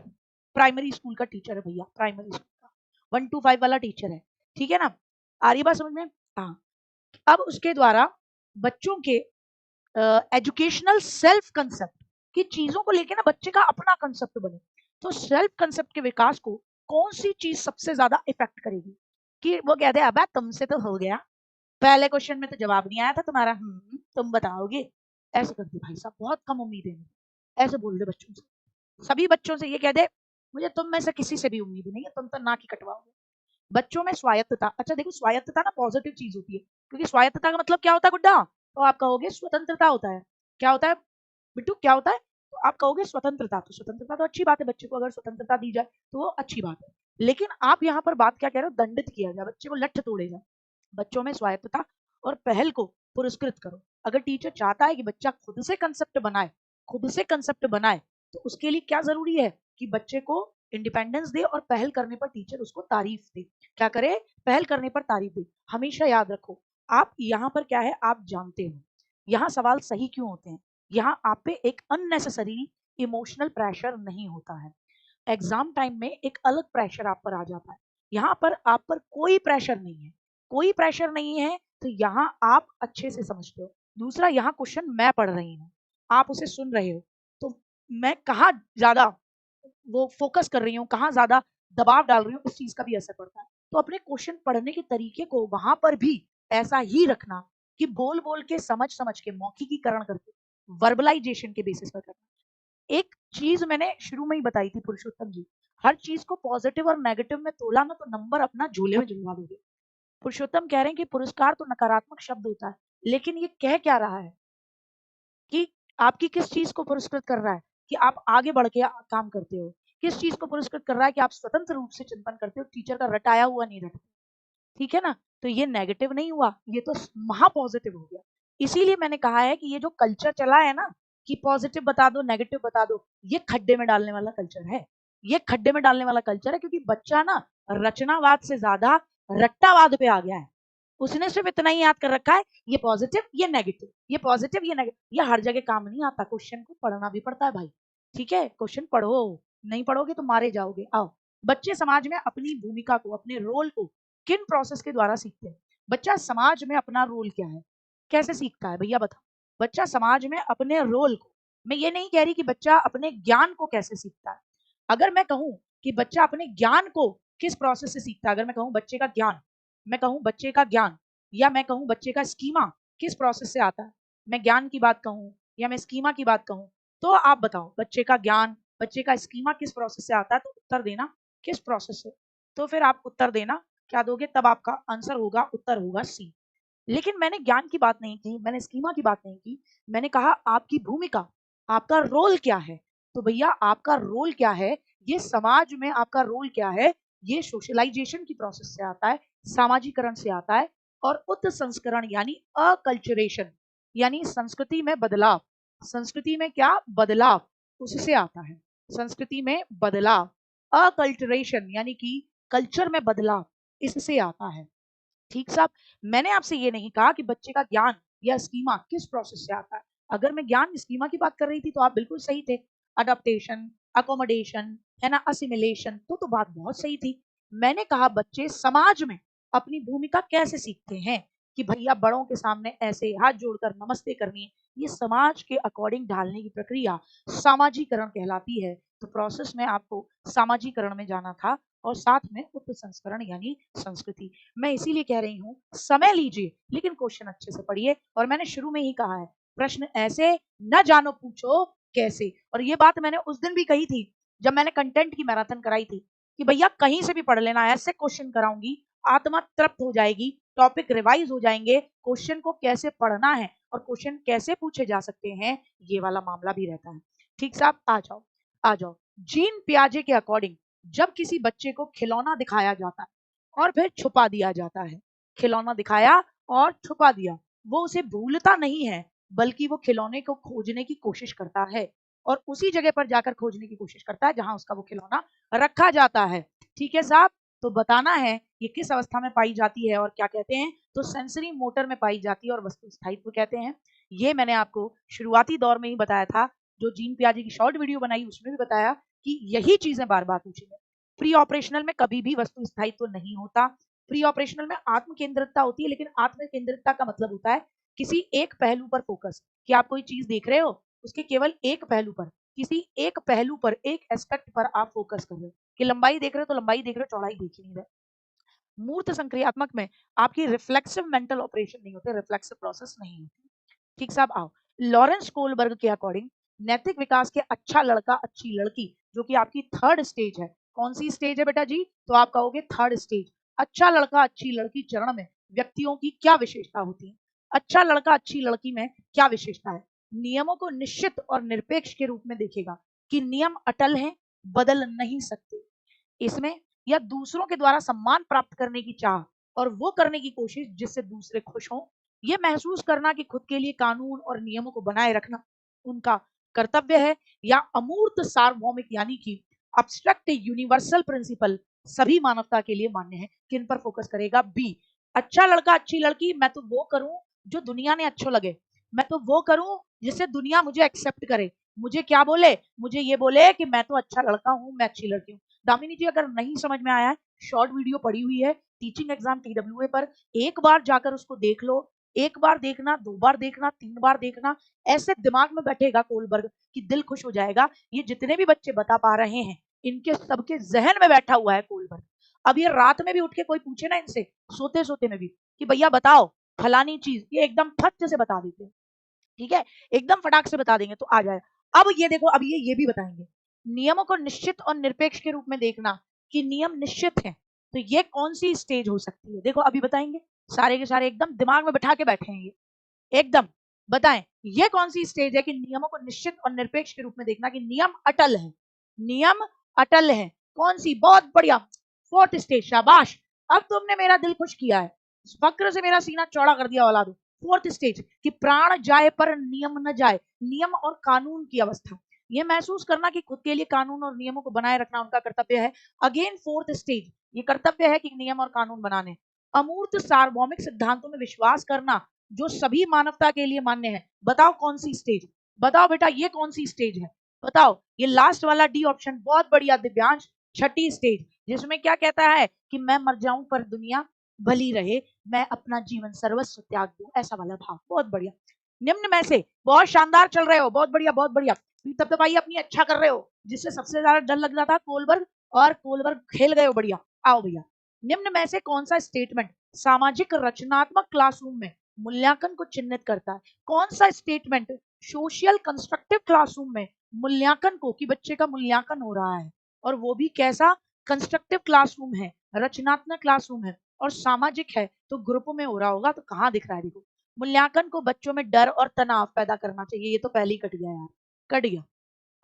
प्राइमरी स्कूल का टीचर है भैया, प्राइमरी स्कूल का 1 to 5 वाला टीचर है, ठीक है ना। आ रही बात समझ में? हाँ। अब उसके द्वारा बच्चों के एजुकेशनल सेल्फ कंसेप्ट की चीजों को लेके ना बच्चे का अपना कंसेप्ट बने, तो सेल्फ कंसेप्ट के विकास को कौन सी चीज सबसे ज्यादा इफेक्ट करेगी? कि वो कहते हैं अबे तुमसे तो हो गया, पहले क्वेश्चन में तो जवाब नहीं आया था तुम्हारा, तुम बताओगे। ऐसे कर दे भाई साहब, बहुत कम उम्मीद है, ऐसे बोल दे बच्चों से, सभी बच्चों से ये कह दे मुझे तुम में से किसी से भी उम्मीद नहीं है, तुम तो ना की कटवाओगे। बच्चों में स्वायत्तता, अच्छा देखो स्वायत्तता ना पॉजिटिव चीज होती है, क्योंकि स्वायत्तता का मतलब क्या होता है गुड्डा? तो आप कहोगे स्वतंत्रता होता है। क्या होता है बिट्टू, क्या होता है? तो आप कहोगे स्वतंत्रता, तो स्वतंत्रता तो अच्छी बात है, बच्चे को अगर स्वतंत्रता दी जाए तो वो अच्छी बात है। लेकिन आप यहाँ पर बात क्या कह रहे हो? दंडित किया जाए, बच्चे को लठ तोड़े जाए। बच्चों में स्वायत्तता और पहल को पुरस्कृत करो। अगर टीचर चाहता है कि बच्चा खुद से कंसेप्ट बनाए, खुद से कंसेप्ट बनाए, तो उसके लिए क्या जरूरी है कि बच्चे को इंडिपेंडेंस दे और पहल करने पर टीचर उसको तारीफ दे। क्या करे? पहल करने पर तारीफ दे। हमेशा याद रखो, आप यहाँ पर क्या है, आप जानते हो यहाँ सवाल सही क्यों होते हैं। यहाँ आप पे एक अननेसेसरी इमोशनल प्रेशर नहीं होता है। एग्जाम टाइम में एक अलग प्रेशर आप पर आ जाता है, यहाँ पर आप पर कोई प्रेशर नहीं है, कोई प्रेशर नहीं है, तो यहाँ आप अच्छे से समझते हो। दूसरा, यहाँ क्वेश्चन मैं पढ़ रही हूँ, आप उसे सुन रहे हो, तो मैं कहाँ ज्यादा वो फोकस कर रही हूँ, कहाँ ज्यादा दबाव डाल रही हूँ, इस चीज का भी असर पड़ता है। तो अपने क्वेश्चन पढ़ने के तरीके को वहां पर भी ऐसा ही रखना कि बोल बोल के समझ समझ के मौखिकीकरण करके वर्बलाइजेशन के बेसिस पर करना। एक चीज मैंने शुरू में ही बताई थी पुरुषोत्तम जी, हर चीज को पॉजिटिव और नेगेटिव में तोला ना तो नंबर अपना झोले में जुलवा दोगे। पुरुषोत्तम कह रहे हैं कि पुरस्कार तो नकारात्मक शब्द होता है, लेकिन ये कह क्या रहा है कि आपकी किस चीज को पुरस्कृत कर रहा है? कि आप आगे बढ़ के काम करते हो। किस चीज को पुरस्कृत कर रहा है? कि आप स्वतंत्र रूप से चिंतन करते हो, टीचर का रटाया हुआ नहीं रटते। ठीक है ना। तो ये नेगेटिव नहीं हुआ, ये तो महा पॉजिटिव हो गया। इसीलिए मैंने कहा है कि ये जो कल्चर चला है ना कि पॉजिटिव बता दो नेगेटिव बता दो, ये खड्डे में डालने वाला कल्चर है। ये खड्डे में डालने वाला कल्चर है, क्योंकि बच्चा ना रचनावाद से ज्यादा रट्टावाद पे आ गया है। उसने सिर्फ इतना ही याद कर रखा है, ये पॉजिटिव ये नेगेटिव, ये पॉजिटिव ये नेगेटिव। ये हर जगह काम नहीं आता, क्वेश्चन को पढ़ना भी पड़ता है भाई। ठीक है, क्वेश्चन पढ़ो, नहीं पढ़ोगे तो मारे जाओगे। आओ, बच्चे समाज में अपनी भूमिका को, अपने रोल को किन प्रोसेस के द्वारा सीखते हैं? बच्चा समाज में अपना रोल क्या है, कैसे सीखता है भैया बताओ? बच्चा समाज में अपने रोल को, मैं ये नहीं कह रही कि बच्चा अपने ज्ञान को कैसे सीखता है। अगर मैं कहूं कि बच्चा अपने ज्ञान को किस प्रोसेस से सीखता है, अगर मैं कहूं बच्चे का ज्ञान, मैं कहूं बच्चे का ज्ञान, या मैं कहूं बच्चे का स्कीमा किस प्रोसेस से आता है, मैं ज्ञान की बात कहूं या मैं स्कीमा की बात कहूं, तो आप बताओ बच्चे का ज्ञान, बच्चे का स्कीमा किस प्रोसेस से आता है, तो उत्तर देना किस प्रोसेस से। तो फिर आप उत्तर देना क्या दोगे, तब आपका आंसर होगा, उत्तर होगा सी। लेकिन मैंने ज्ञान की बात नहीं की, मैंने स्कीमा की बात नहीं की, मैंने कहा आपकी भूमिका, आपका रोल क्या है। तो भैया आपका रोल क्या है, ये समाज में आपका रोल क्या है, ये सोशलाइजेशन की प्रोसेस से आता है, सामाजिकरण से आता है, और उत्संस्करण यानी अकल्चरेशन, यानी संस्कृति में बदलाव, संस्कृति में क्या बदलाव, उससे आता है। संस्कृति में बदलाव, अकल्चरेशन यानी कि कल्चर में बदलाव, इससे आता है। ठीक साहब, मैंने आपसे ये नहीं कहा कि बच्चे का ज्ञान या स्कीमा किस प्रोसेस से आता है। अगर मैं ज्ञान स्कीमा की बात कर रही थी तो आप बिल्कुल सही थे, अडॉप्टेशन, अकोमोडेशन, है ना, असिमिलेशन, तो बात बहुत सही थी। मैंने कहा बच्चे समाज में अपनी भूमिका कैसे सीखते हैं कि भैया बड़ों के सामने ऐसे हाथ जोड़कर नमस्ते करनी है, ये समाज के अकॉर्डिंग ढालने की प्रक्रिया सामाजिकरण कहलाती है। तो प्रोसेस में आपको सामाजिकरण में जाना था और साथ में उप संस्करण यानी संस्कृति। मैं इसीलिए कह रही हूँ समय लीजिए लेकिन क्वेश्चन अच्छे से पढ़िए, और मैंने शुरू में ही कहा है प्रश्न ऐसे न जानो पूछो कैसे। और ये बात मैंने उस दिन भी कही थी जब मैंने कंटेंट की मैराथन कराई थी कि भैया कहीं से भी पढ़ लेना, ऐसे क्वेश्चन कराऊंगी आत्मा तृप्त हो जाएगी, टॉपिक रिवाइज हो जाएंगे, क्वेश्चन को कैसे पढ़ना है और क्वेश्चन कैसे पूछे जा सकते हैं ये वाला मामला भी रहता है। ठीक साहब, आ जाओ आ जाओ। जीन पियाजे के अकॉर्डिंग जब किसी बच्चे को खिलौना दिखाया जाता है और फिर छुपा दिया जाता है, खिलौना दिखाया और छुपा दिया, वो उसे भूलता नहीं है बल्कि वो खिलौने को खोजने की कोशिश करता है और उसी जगह पर जाकर खोजने की कोशिश करता है जहां उसका वो खिलौना रखा जाता है। ठीक है साहब, तो बताना है ये किस अवस्था में पाई जाती है और क्या कहते हैं, तो सेंसरी मोटर में पाई जाती है और वस्तु स्थायित्व कहते हैं। ये मैंने आपको शुरुआती दौर में ही बताया था, जो जीन पियाजे की शॉर्ट वीडियो बनाई उसमें भी बताया कि यही चीजें बार बार पूछेंगे। प्री ऑपरेशनल में कभी भी वस्तु स्थायित्व नहीं होता। प्री ऑपरेशनल में आत्म केंद्रितता होती है, लेकिन आत्म केंद्रितता का मतलब होता है किसी एक पहलू पर फोकस, कि आप कोई चीज देख रहे हो उसके केवल एक पहलू पर, किसी एक पहलू पर, एक एस्पेक्ट पर आप फोकस कर रहे हो, कि लंबाई देख रहे हो तो लंबाई देख रहे हो, चौड़ाई देख ही नहीं रहे। मूर्त संक्रियात्मक में आपकी रिफ्लेक्सिव मेंटल ऑपरेशन नहीं होते, रिफ्लेक्सिव प्रोसेस नहीं होती। ठीक साहब, आओ लॉरेंस कोलबर्ग के अकॉर्डिंग नैतिक विकास के अच्छा लड़का अच्छी लड़की, जो कि आपकी थर्ड स्टेज है, कौन सी स्टेज है बेटा जी, तो आप कहोगे थर्ड स्टेज। अच्छा लड़का अच्छी लड़की चरण में व्यक्तियों की क्या विशेषता होती है, अच्छा लड़का अच्छी लड़की में क्या विशेषता है, नियमों को निश्चित और निरपेक्ष के रूप में देखेगा कि नियम अटल हैं, बदल नहीं सकते इसमें, या दूसरों के द्वारा सम्मान प्राप्त करने की चाह और वो करने की कोशिश जिससे दूसरे खुश हों, ये महसूस करना कि खुद के लिए कानून और नियमों को बनाए रखना उनका कर्तव्य है, या अमूर्त सार्वभौमिक यानी कि अब्स्ट्रैक्ट यूनिवर्सल प्रिंसिपल सभी मानवता के लिए मान्य है, किन पर फोकस करेगा, बी। अच्छा लड़का अच्छी लड़की, मैं तो वो करूं जो दुनिया ने अच्छो लगे, मैं तो वो करूं जिससे दुनिया मुझे एक्सेप्ट करे, मुझे क्या बोले, मुझे ये बोले कि मैं तो अच्छा लड़का हूं, मैं अच्छी लड़की हूं। दामिनी जी अगर नहीं समझ में आया है, शॉर्ट वीडियो पड़ी हुई है टीचिंग एग्जाम TWA पर, एक बार जाकर उसको देख लो, एक बार देखना, दो बार देखना, तीन बार देखना, ऐसे दिमाग में बैठेगा कोलबर्ग कि दिल खुश हो जाएगा। ये जितने भी बच्चे बता पा रहे हैं इनके सबके जहन में बैठा हुआ है कोलबर्ग। अब ये रात में भी उठ के कोई पूछे ना इनसे, सोते सोते में भी, कि भैया बताओ फलानी चीज, ये एकदम फट से बता देते हैं। ठीक है, एकदम फटाक से बता देंगे तो आ जाए। अब ये देखो, अब ये भी बताएंगे नियमों को निश्चित और निरपेक्ष के रूप में देखना कि नियम निश्चित है, तो ये कौन सी स्टेज हो सकती है, देखो अभी बताएंगे, सारे के सारे एकदम दिमाग में बैठा के बैठे हैं ये, एकदम बताएं ये कौन सी स्टेज है कि नियमों को निश्चित और निरपेक्ष के रूप में देखना कि नियम अटल है, नियम अटल है, कौन सी, बहुत बढ़िया, फोर्थ स्टेज, शाबाश। अब तुमने मेरा दिल खुश किया है, फक्र से मेरा सीना चौड़ा कर दिया औलादो। फोर्थ स्टेज कि प्राण जाए पर नियम न जाए, नियम और कानून की अवस्था, ये महसूस करना कि खुद के लिए कानून और नियमों को बनाए रखना उनका कर्तव्य है। अगेन फोर्थ स्टेज, ये कर्तव्य है कि नियम और कानून बनाने। अमूर्त सार्वभौमिक सिद्धांतों में विश्वास करना जो सभी मानवता के लिए मान्य है, बताओ कौन सी स्टेज, बताओ बेटा ये कौन सी स्टेज है, बताओ, ये लास्ट वाला डी ऑप्शन, बहुत बढ़िया दिव्यांश, छठी स्टेज, जिसमें क्या कहता है कि मैं मर जाऊं पर दुनिया भली रहे, मैं अपना जीवन सर्वस्व त्याग दूं, ऐसा वाला भाव, बहुत बढ़िया। निम्न में से बहुत शानदार चल रहे हो, बहुत बढ़िया बहुत बढ़िया, तब तक भाई अपनी अच्छा कर रहे हो, जिससे सबसे ज्यादा डर लग रहा था कोलबर्ग, और कोलबर्ग खेल गए हो बढ़िया। आओ भैया, निम्न में से कौन सा स्टेटमेंट सामाजिक रचनात्मक क्लासरूम में मूल्यांकन को चिन्हित करता है, कौन सा स्टेटमेंट सोशल कंस्ट्रक्टिव क्लासरूम में मूल्यांकन को, कि बच्चे का मूल्यांकन हो रहा है, और वो भी कैसा, कंस्ट्रक्टिव क्लासरूम है, रचनात्मक क्लासरूम है और सामाजिक है, तो ग्रुप में हो रहा होगा, तो कहां दिख रहा है, देखो मूल्यांकन को बच्चों में डर और तनाव पैदा करना चाहिए, ये तो पहले ही कट गया यार, कट गया।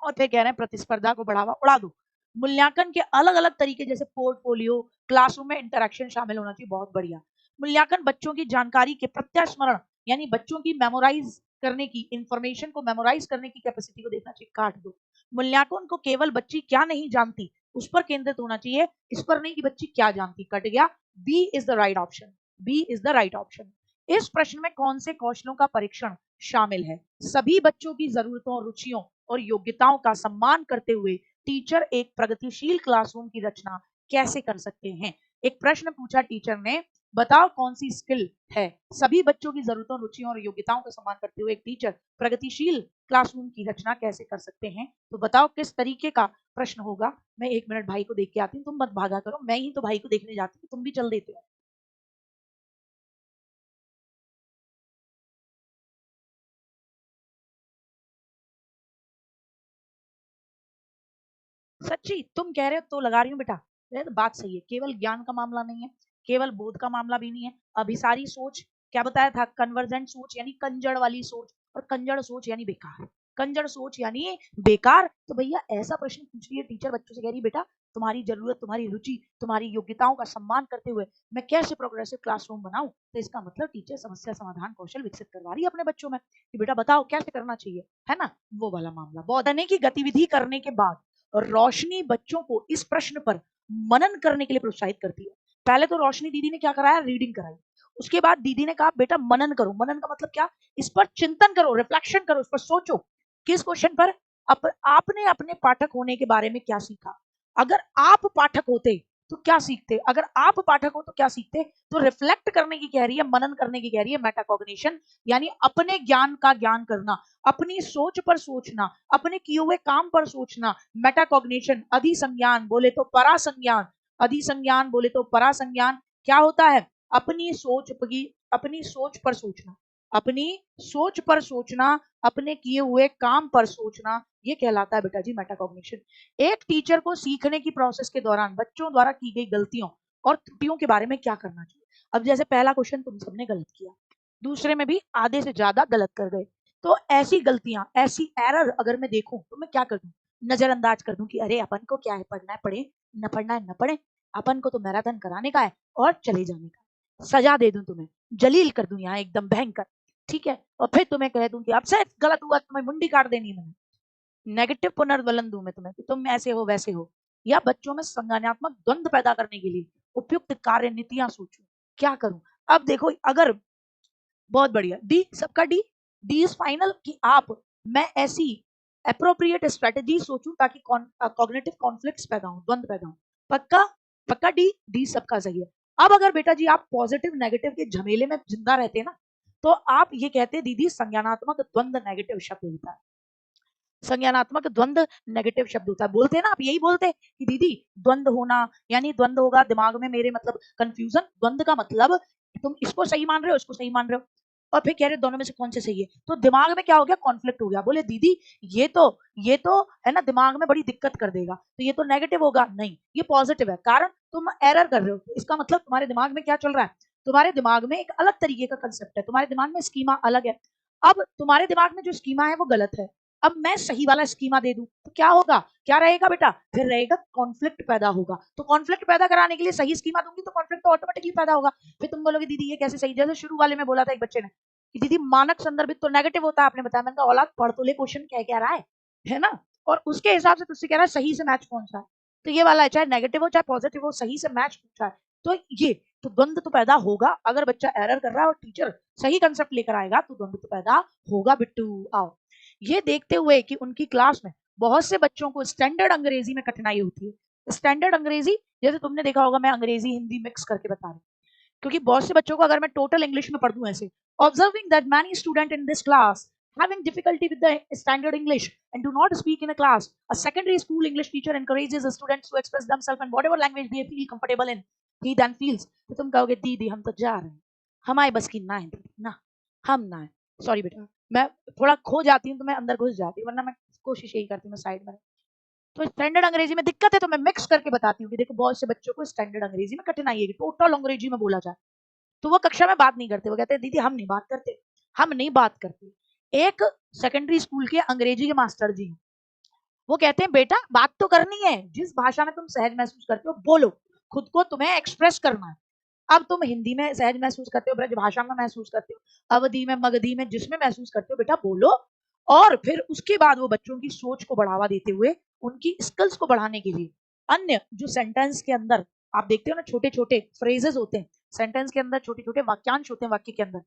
और फिर कह रहे हैं प्रतिस्पर्धा को बढ़ावा, उड़ा दो। मूल्यांकन के अलग अलग तरीके जैसे पोर्टफोलियो, क्लासरूम में इंटरेक्शन शामिल होना चाहिए, बहुत बढ़िया। मूल्यांकन बच्चों की जानकारी के प्रत्यास्मरण, यानी बच्चों की मेमोराइज करने की, इंफॉर्मेशन को मेमोराइज करने की कैपेसिटी को देखना चाहिए, काट दो। मूल्यांकन को केवल बच्ची क्या नहीं जानती उस पर केंद्रित होना चाहिए, इस पर नहीं कि बच्ची क्या जानती, कट गया। B is the right option, B is the right option. इस प्रश्न में कौन से कौशलों का परीक्षण शामिल है, सभी बच्चों की जरूरतों, रुचियों और योग्यताओं का सम्मान करते हुए टीचर एक प्रगतिशील क्लासरूम की रचना कैसे कर सकते हैं। एक प्रश्न पूछा टीचर ने बताओ कौन सी स्किल है। सभी बच्चों की जरूरतों, रुचियों और योग्यताओं का सम्मान करते हुए एक टीचर प्रगतिशील क्लासरूम की रचना कैसे कर सकते हैं। तो बताओ किस तरीके का प्रश्न होगा। मैं 1 मिनट भाई को देख के आती हूँ, तुम मत भागा करो, मैं ही तो भाई को देखने जाती हूँ, तुम भी चल देते हो। सच्ची तुम कह रहे हो तो लगा रही हूँ बेटा। ये तो बात सही है, केवल ज्ञान का मामला नहीं है, केवल बोध का मामला भी नहीं है। अभिसारी सोच, क्या बताया था, कन्वर्जेंट सोच यानी कंजड़ वाली सोच, और कंजड़ सोच यानी बेकार। कंजड़ सोच यानी बेकार। तो भैया ऐसा प्रश्न पूछ रही है टीचर, बच्चों से कह रही है बेटा तुम्हारी जरूरत, तुम्हारी रुचि, तुम्हारी योग्यताओं का सम्मान करते हुए मैं कैसे प्रोग्रेसिव क्लासरूम बनाऊं। तो इसका मतलब टीचर समस्या समाधान कौशल विकसित करवा रही है अपने बच्चों में कि बेटा बताओ कैसे करना चाहिए, है ना। वो वाला मामला। बौद्धने की गतिविधि करने के बाद रोशनी बच्चों को इस प्रश्न पर मनन करने के लिए प्रोत्साहित करती है। पहले तो रोशनी दीदी ने क्या कराया, रीडिंग कराई। उसके बाद दीदी ने कहा बेटा मनन करो। मनन का मतलब क्या, इस पर चिंतन करो, रिफ्लेक्शन करो, इस पर सोचो। किस क्वेश्चन पर, आपने अपने पाठक होने के बारे में क्या सीखा। अगर आप पाठक होते तो क्या सीखते, अगर आप पाठक हो तो क्या सीखते। तो रिफ्लेक्ट करने की कह रही है, मनन करने की कह रही है, मेटाकॉग्निशन यानी अपने ज्ञान का ज्ञान करना, अपनी सोच पर सोचना, अपने किए हुए काम पर सोचना। मेटाकॉग्निशन, अधिसंज्ञान बोले तो परासंज्ञान, अधिसंज्ञान बोले तो परासंज्ञान। क्या होता है, अपनी सोच की, अपनी सोच पर सोचना, अपनी सोच पर सोचना, अपने किए हुए काम पर सोचना, ये कहलाता है बेटा जी मेटाकॉग्निशन। एक टीचर को सीखने की प्रोसेस के दौरान बच्चों द्वारा की गई गलतियों और त्रुटियों के बारे में क्या करना चाहिए। अब जैसे पहला क्वेश्चन तुम सबने गलत किया, दूसरे में भी आधे से ज्यादा गलत कर गए, तो ऐसी गलतियां, ऐसी एरर अगर मैं देखूं तो मैं क्या कर दूं, नजरअंदाज कर दूं कि अरे अपन को क्या है, पढ़ना है पढ़े, न पढ़ना है न पढ़े, अपन को तो मैराथन कराने का है और चले जाने का। सजा दे दूं तुम्हें, जलील कर दूं यहाँ एकदम भयंकर, ठीक है। और फिर तुम्हें कह दूं कि अब से गलत हुआ तुम्हें मुंडी काट देनी है मैंने, नेगेटिव पुनर्वलन दूं मैं तुम्हें कि तुम ऐसे हो वैसे हो। या बच्चों में संज्ञानात्मक द्वंद पैदा करने के लिए उपयुक्त कार्य नीतियां सोचूं, क्या करूं। अब देखो, अगर बहुत बढ़िया, डी सबका डी, डी इज फाइनल कि आप, मैं ऐसी अप्रोप्रिएट स्ट्रेटेजी सोचूं ताकि कॉग्निटिव कॉन्फ्लिक्ट्स पैदा हो, द्वंद पैदा हो। पक्का, पक्का डी, डी सबका सही है। अब अगर बेटा जी आप पॉजिटिव नेगेटिव के झमेले में जिंदा रहते हैं ना, तो आप ये कहते हैं दीदी संज्ञानात्मक द्वंद नेगेटिव शब्द होता है। संज्ञानात्मक द्वंद नेगेटिव शब्द होता है, बोलते हैं ना आप, यही बोलते हैं कि दीदी द्वंद होना यानी द्वंद होगा दिमाग में मेरे, मतलब कंफ्यूजन। द्वंद का मतलब तुम इसको सही मान रहे हो, इसको सही मान रहे हो, और फिर कह रहे हो दोनों में से कौन से सही है। तो दिमाग में क्या हो गया, कॉन्फ्लिक्ट हो गया। बोले दीदी ये तो, ये तो है ना दिमाग में बड़ी दिक्कत कर देगा, तो ये तो नेगेटिव होगा। नहीं, ये पॉजिटिव है, कारण तुम एरर कर रहे हो। इसका मतलब तुम्हारे दिमाग में क्या चल रहा है, तुम्हारे दिमाग में एक अलग तरीके का कंसेप्ट है, तुम्हारे दिमाग में स्कीमा अलग है। अब तुम्हारे दिमाग में जो स्कीमा है वो गलत है, अब मैं सही वाला स्कीमा दे दूं तो क्या होगा, क्या रहेगा बेटा, फिर रहेगा कॉन्फ्लिक्ट पैदा होगा। तो कॉन्फ्लिक्ट पैदा कराने के लिए सही स्कीमा दूंगी तो कॉन्फ्लिक्ट तो ऑटोमेटिकली पैदा होगा। फिर तुम बोलोगे दीदी ये कैसे सही, जैसे शुरू वाले में बोला था एक बच्चे ने कि दीदी मानक संदर्भित तो नेगेटिव होता है, आपने बताया। मैंने कहा औलाद पढ़ तो ले, क्वेश्चन क्या कह रहा है ना, और उसके हिसाब से तुझसे कह रहा है सही से मैच कौन सा है। तो ये वाला है, चाहे नेगेटिव हो चाहे पॉजिटिव हो, सही से मैच पूछा है। तो ये, तो द्वंद तो पैदा होगा अगर बच्चा एरर कर रहा है और टीचर सही कंसेप्ट लेकर आएगा, तो द्वंद तो पैदा होगा बिट्टू। आओ, ये देखते हुए कि उनकी क्लास में बहुत से बच्चों को स्टैंडर्ड अंग्रेजी में कठिनाई होती है। स्टैंडर्ड अंग्रेजी जैसे तुमने देखा होगा, मैं अंग्रेजी हिंदी मिक्स करके बता रही हूँ, क्योंकि बहुत से बच्चों को अगर मैं टोटल इंग्लिश में पढ़ दूं ऐसे, observing that many student in this class having difficulty with the standard English and do not speak in a class, a secondary school English teacher encourages the students to express themselves in whatever language they feel comfortable in. He then feels, तो तुम कहोगे दीदी हम तो जा रहे हैं, हमारे बस की ना है दीदी, ना हम ना है, सॉरी बेटा। मैं थोड़ा खो जाती हूँ तो मैं अंदर घुस जाती हूँ, वरना मैं कोशिश यही करती हूँ मैं साइड में। तो स्टैंडर्ड अंग्रेजी में दिक्कत है तो मैं मिक्स करके बताती हूँ कि देखो बहुत से बच्चों को स्टैंडर्ड अंग्रेजी में कठिनाई है, टोटल अंग्रेजी में बोला जाए तो वो कक्षा में बात नहीं करते, वो कहते हैं दीदी हम नहीं बात करते, हम नहीं बात करते। एक सेकेंडरी स्कूल के अंग्रेजी के मास्टर जी, वो कहते हैं बेटा बात तो करनी है, जिस भाषा में तुम सहज महसूस करते हो बोलो, खुद को तुम्हें एक्सप्रेस करना है। अब तुम हिंदी में सहज महसूस करते हो, ब्रज भाषा में महसूस करते हो, अवधि में, मगधी में, जिसमें महसूस करते हो बेटा बोलो। और फिर उसके बाद वो बच्चों की सोच को बढ़ावा देते हुए उनकी स्किल्स को बढ़ाने के लिए अन्य जो सेंटेंस के अंदर आप देखते हो ना, छोटे छोटे फ्रेजेस होते हैं सेंटेंस के अंदर, छोटे छोटे वाक्यांश होते हैं वाक्य के अंदर,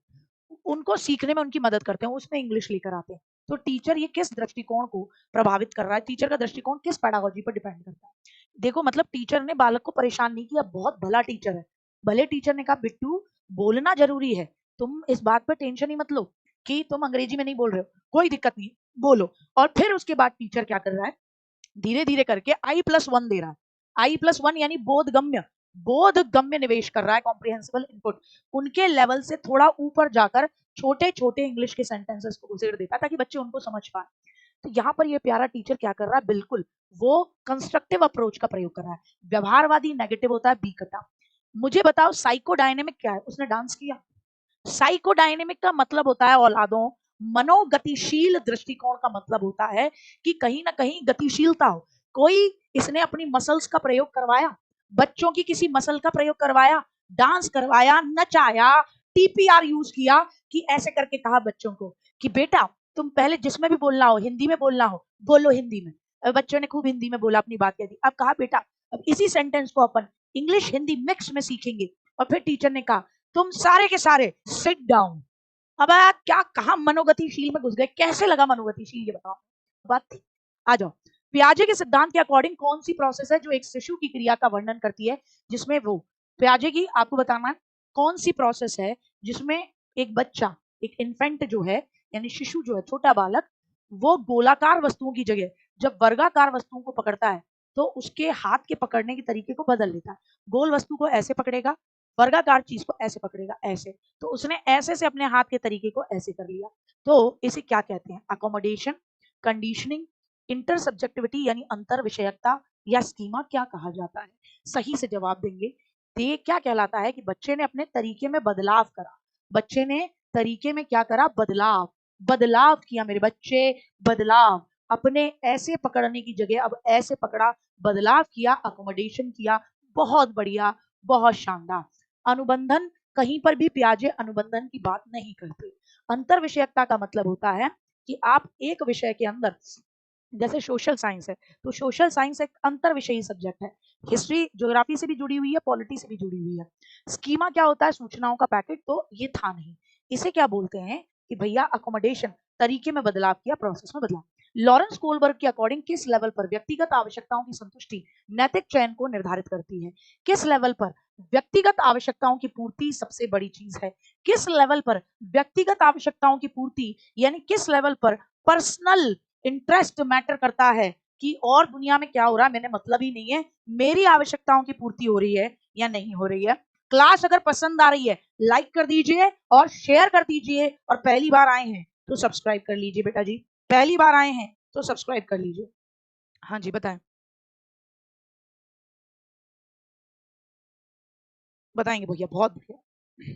उनको सीखने में उनकी मदद करते हैं, उसमें इंग्लिश लेकर आते हैं। तो टीचर ये किस दृष्टिकोण को प्रभावित कर रहा है, टीचर का दृष्टिकोण किस पैडागोजी पर डिपेंड करता है। देखो मतलब टीचर ने बालक को परेशान नहीं किया, बहुत भला टीचर है, भले टीचर ने कहा बिट्टू बोलना जरूरी है, तुम इस बात पर टेंशन ही मत लो कि तुम अंग्रेजी में नहीं बोल रहे हो, कोई दिक्कत नहीं, बोलो। और फिर उसके बाद टीचर क्या कर रहा है, धीरे धीरे करके I+1 दे रहा है। I+1 यानी बोधगम्य, बोधगम्य निवेश कर रहा है, कॉम्प्रिहेंसिबल इनपुट। उनके लेवल से थोड़ा ऊपर जाकर छोटे छोटे इंग्लिश के सेंटेंसेस को उसेड़ देता ताकि बच्चे उनको समझ पाए। तो यहाँ पर ये प्यारा टीचर क्या कर रहा है, बिल्कुल वो कंस्ट्रक्टिव अप्रोच का प्रयोग कर रहा है। व्यवहारवादी नेगेटिव होता है बी कटा। मुझे बताओ साइकोडायनेमिक क्या है, उसने डांस किया। साइकोडायनेमिक का मतलब होता है औलादों, मनोगतिशील दृष्टिकोण का मतलब होता है कि कहीं ना कहीं गतिशीलता हो। कोई इसने अपनी मसल्स का प्रयोग करवाया, बच्चों की किसी मसल का प्रयोग करवाया, डांस करवाया, नचाया, TPR यूज किया, कि ऐसे करके कहा बच्चों को कि बेटा तुम पहले जिसमें भी बोलना हो, हिंदी में बोलना हो, बोलो हिंदी में। बच्चों ने खूब हिंदी में बोला, अपनी बात कह दी। अब कहा बेटा अब इसी सेंटेंस को अपन इंग्लिश हिंदी मिक्स में सीखेंगे। और फिर टीचर ने कहा तुम सारे के सारे सिट डाउन। अब क्या कहा, मनोगतिशील में घुस गए। कैसे लगा मनोगतिशील, ये बताओ। बात थी, आ जाओ। पियाजे के सिद्धांत के अकॉर्डिंग कौन सी प्रोसेस है जो एक शिशु की क्रिया का वर्णन करती है, जिसमें वो, पियाजे की आपको बताना है कौन सी प्रोसेस है जिसमें एक बच्चा, एक इन्फेंट जो है, यानी शिशु जो है, छोटा बालक, वो गोलाकार वस्तुओं की जगह जब वर्गाकार वस्तुओं को पकड़ता है तो उसके हाथ के पकड़ने के तरीके को बदल लेता है। गोल वस्तु को ऐसे पकड़ेगा, वर्गाकार चीज को ऐसे पकड़ेगा, ऐसे। तो उसने ऐसे से अपने हाथ के तरीके को ऐसे कर लिया। तो इसे क्या कहते हैं, अकोमोडेशन, कंडीशनिंग, इंटर सब्जेक्टिविटी यानी अंतर विषयकता, या स्कीमा क्या कहा जाता है। सही से जवाब देंगे। ये क्या कहलाता है कि बच्चे ने अपने तरीके में बदलाव करा। बच्चे ने तरीके में क्या करा, बदलाव, बदलाव किया मेरे बच्चे, बदलाव। अपने ऐसे पकड़ने की जगह अब ऐसे पकड़ा, बदलाव किया, अकोमोडेशन किया। बहुत बढ़िया, बहुत शानदार। अनुबंधन, कहीं पर भी पियाजे अनुबंधन की बात नहीं करते। अंतर विषयकता का मतलब होता है कि आप एक विषय के अंदर, जैसे सोशल साइंस है तो सोशल साइंस एक अंतर विषयी सब्जेक्ट है, हिस्ट्री ज्योग्राफी से भी जुड़ी हुई है, पॉलिटी से भी जुड़ी हुई है। स्कीमा क्या होता है, सूचनाओं का पैकेट, तो ये था नहीं। इसे क्या बोलते हैं कि भैया अकोमोडेशन, तरीके में बदलाव किया, प्रोसेस में बदलाव। लॉरेंस कोलबर्ग के अकॉर्डिंग किस लेवल पर व्यक्तिगत आवश्यकताओं की संतुष्टि नैतिक चयन को निर्धारित करती है। किस लेवल पर व्यक्तिगत आवश्यकताओं की पूर्ति सबसे बड़ी चीज है। किस लेवल पर व्यक्तिगत आवश्यकताओं की पूर्ति, यानी किस लेवल पर पर्सनल इंटरेस्ट मैटर करता है कि और दुनिया में क्या हो रहा है मैंने मतलब ही नहीं है, मेरी आवश्यकताओं की पूर्ति हो रही है या नहीं हो रही है। क्लास अगर पसंद आ रही है लाइक कर दीजिए और शेयर कर दीजिए, और पहली बार आए हैं तो सब्सक्राइब कर लीजिए बेटा जी, पहली बार आए हैं तो सब्सक्राइब कर लीजिए। हाँ जी बताएं, बताएंगे भैया, बहुत बढ़िया,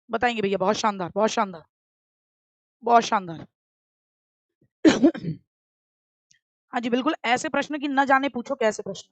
बताएंगे भैया, बहुत शानदार, बहुत शानदार, बहुत शानदार। हाँ जी बिल्कुल, ऐसे प्रश्न की न जाने पूछो कैसे प्रश्न।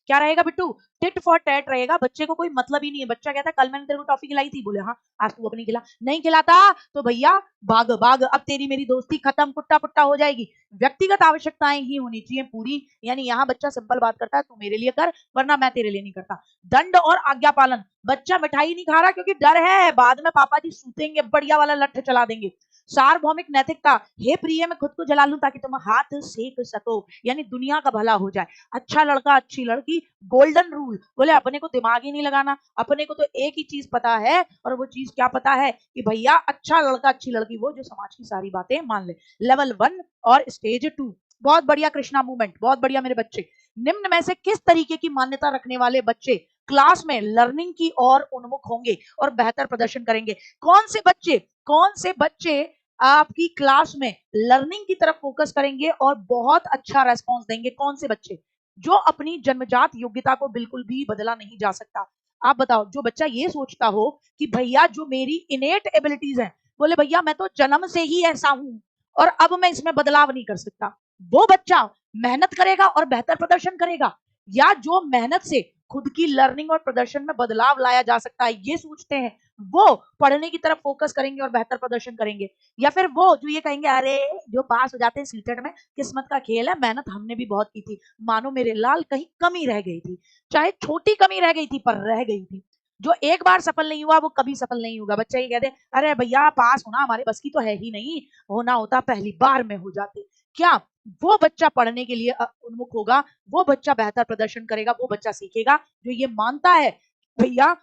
क्या रहेगा बिट्टू, टिट फॉर टैट रहेगा। बच्चे को कोई मतलब ही नहीं है। बच्चा कहता है कल मैंने तेरे को टॉफी खिलाई थी, बोले हाँ, आज तू अपनी खिला, नहीं खिलाता तो भैया भाग भाग, अब तेरी मेरी दोस्ती खत्म, कुट्टा पुट्टा हो जाएगी। व्यक्तिगत आवश्यकताएं ही होनी चाहिए पूरी, यानी यहाँ बच्चा सिंपल बात करता है, तू मेरे लिए कर वरना मैं तेरे लिए नहीं करता। दंड और आज्ञा पालन, बच्चा मिठाई नहीं खा रहा क्योंकि डर है बाद में पापा जी सूतेंगे, बढ़िया वाला लठ चला देंगे। सार्वभौमिक नैतिकता, हे प्रिय मैं खुद को जला लूं ताकि तुम हाथ सेक सको, यानी दुनिया का भला हो जाए। अच्छा लड़का अच्छी लड़की, गोल्डन रूल, बोले अपने को दिमाग ही नहीं लगाना, अपने को तो एक ही चीज पता है, और वो चीज क्या पता है कि भैया अच्छा लड़का अच्छी लड़की वो जो समाज की सारी बातें मान ले। लेवल 1 और स्टेज 2, बहुत बढ़िया कृष्णा मूवमेंट, बहुत बढ़िया मेरे बच्चे। निम्न में से किस तरीके की मान्यता रखने वाले बच्चे क्लास में लर्निंग की ओर उन्मुख होंगे और बेहतर प्रदर्शन करेंगे। कौन से बच्चे, कौन से बच्चे आपकी क्लास में लर्निंग की तरफ फोकस करेंगे और बहुत अच्छा रेस्पॉन्स देंगे। कौन से बच्चे, जो अपनी जन्मजात योग्यता को बिल्कुल भी बदला नहीं जा सकता। आप बताओ, जो बच्चा ये सोचता हो कि भैया जो मेरी इनेट एबिलिटीज है, बोले भैया मैं तो जन्म से ही ऐसा हूं और अब मैं इसमें बदलाव नहीं कर सकता, वो बच्चा मेहनत करेगा और बेहतर प्रदर्शन करेगा। या जो मेहनत से खुद की लर्निंग और प्रदर्शन में बदलाव लाया जा सकता है ये सोचते हैं, वो पढ़ने की तरफ फोकस करेंगे और बेहतर प्रदर्शन करेंगे। या फिर वो जो ये कहेंगे अरे जो पास हो जाते हैं सीटेट में किस्मत का खेल है, मेहनत हमने भी बहुत की थी, मानो मेरे लाल कहीं कमी रह गई थी, चाहे छोटी कमी रह गई थी पर रह गई थी। जो एक बार सफल नहीं हुआ वो कभी सफल नहीं होगा। बच्चा ये कहते अरे भैया पास होना हमारे बस की तो है ही नहीं, होना होता पहली बार में हो जाते। क्या वो बच्चा पढ़ने के लिए उन्मुख होगा, वो बच्चा बेहतर प्रदर्शन करेगा, वो बच्चा सीखेगा जो ये मानता है भैया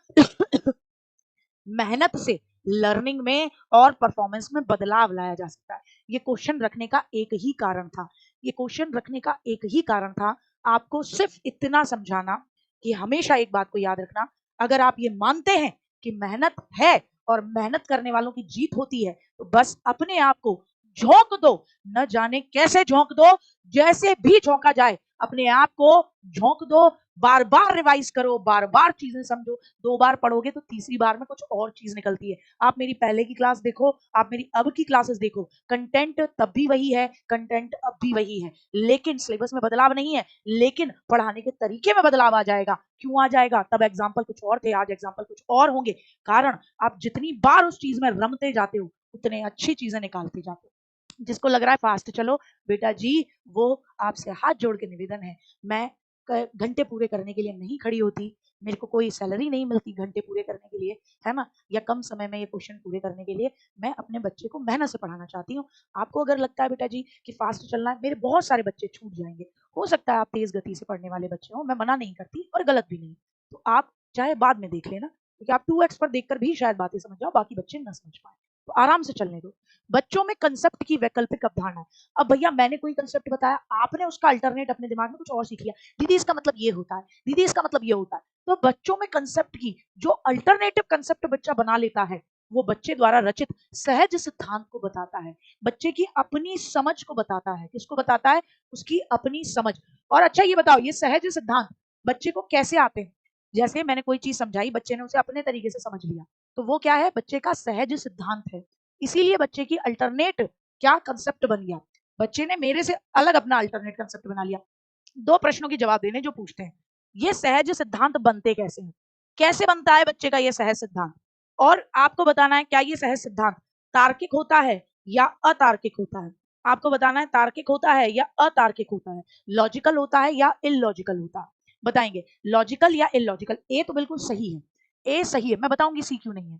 मेहनत से लर्निंग में और परफॉर्मेंस में बदलाव लाया जा सकता है। ये क्वेश्चन रखने का एक ही कारण था, ये क्वेश्चन रखने का एक ही कारण था, आपको सिर्फ इतना समझाना कि हमेशा एक बात को याद रखना, अगर आप ये मानते हैं कि मेहनत है और मेहनत करने वालों की जीत होती है, तो बस अपने आप को झोंक दो, न जाने कैसे झोंक दो, जैसे भी झोंका जाए अपने आप को झोंक दो, बार बार रिवाइज करो, बार बार चीजें समझो। 2 बार पढ़ोगे तो तीसरी बार में कुछ और चीज निकलती है। आप मेरी पहले की क्लास देखो, आप मेरी अब की क्लासेस देखो, कंटेंट तब भी वही है, कंटेंट अब भी वही है, लेकिन सिलेबस में बदलाव नहीं है, लेकिन पढ़ाने के तरीके में बदलाव आ जाएगा। क्यों आ जाएगा? तब एग्जाम्पल कुछ और थे, आज एग्जाम्पल कुछ और होंगे। कारण आप जितनी बार उस चीज में रमते जाते हो उतने अच्छी चीजें निकालते जाते हो। जिसको लग रहा है फास्ट चलो बेटा जी, वो आपसे हाथ जोड़ के निवेदन है, मैं घंटे पूरे करने के लिए नहीं खड़ी होती, मेरे को कोई सैलरी नहीं मिलती घंटे पूरे करने के लिए, है ना, या कम समय में ये क्वेश्चन पूरे करने के लिए, मैं अपने बच्चे को मेहनत से पढ़ाना चाहती हूँ। आपको अगर लगता है बेटा जी कि फास्ट चलना है, मेरे बहुत सारे बच्चे छूट जाएंगे, हो सकता है आप तेज गति से पढ़ने वाले बच्चे हो, मैं मना नहीं करती और गलत भी नहीं, तो आप चाहे बाद में देख लेना, क्योंकि आप 2x पर देखकर भी शायद बातें समझ जाओ, बाकी बच्चे न समझ पाए, तो आराम से चलने दो। बच्चों में कंसेप्ट की वैकल्पिक अवधारणा। अब भैया मैंने कोई कंसेप्ट बताया, आपने उसका अल्टरनेट अपने दिमाग में कुछ और सीख लिया, दीदी इसका मतलब ये होता है, दीदी इसका मतलब ये होता है, तो बच्चों में कंसेप्ट की जो अल्टरनेटिव कंसेप्ट बच्चा बना लेता है, वो बच्चे द्वारा रचित सहज सिद्धांत को बताता है, बच्चे की अपनी समझ को बताता है। किसको बताता है? उसकी अपनी समझ। और अच्छा ये बताओ, ये सहज सिद्धांत बच्चे को कैसे आते हैं? जैसे मैंने कोई चीज समझाई, बच्चे ने उसे अपने तरीके से समझ लिया, तो वो क्या है? बच्चे का सहज सिद्धांत है। इसीलिए बच्चे की अल्टरनेट क्या कंसेप्ट बन गया, बच्चे ने मेरे से अलग अपना अल्टरनेट कंसेप्ट बना लिया। 2 प्रश्नों के जवाब देने जो पूछते हैं, ये सहज सिद्धांत बनते कैसे हैं? कैसे बनता है बच्चे का ये सहज सिद्धांत? और आपको बताना है क्या ये सहज सिद्धांत तार्किक होता है या अतार्किक होता है? आपको बताना है तार्किक होता है या अतार्किक होता है, लॉजिकल होता है या इलॉजिकल होता है? बताएंगे लॉजिकल या इलॉजिकल। ए तो बिल्कुल सही है, ए सही है, मैं बताऊंगी सी क्यों नहीं है।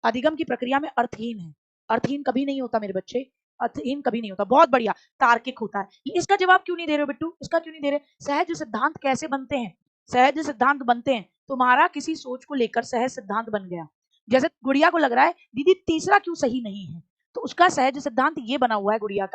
अधिगम की प्रक्रिया में अर्थहीन है, अर्थहीन कभी नहीं होता मेरे बच्चे, अर्थहीन कभी नहीं होता। बहुत बढ़िया, तार्किक होता है। इसका जवाब क्यों नहीं दे रहे हो बिट्टू? इसका क्यों नहीं दे रहे? सहज सिद्धांत कैसे बनते हैं? सहज सिद्धांत बनते हैं, तुम्हारा किसी सोच को लेकर सहज सिद्धांत बन गया। जैसे गुड़िया को लग रहा है दीदी तीसरा क्यों सही नहीं है, तो उसका सहज सिद्धांत ये बना हुआ है, गुड़िया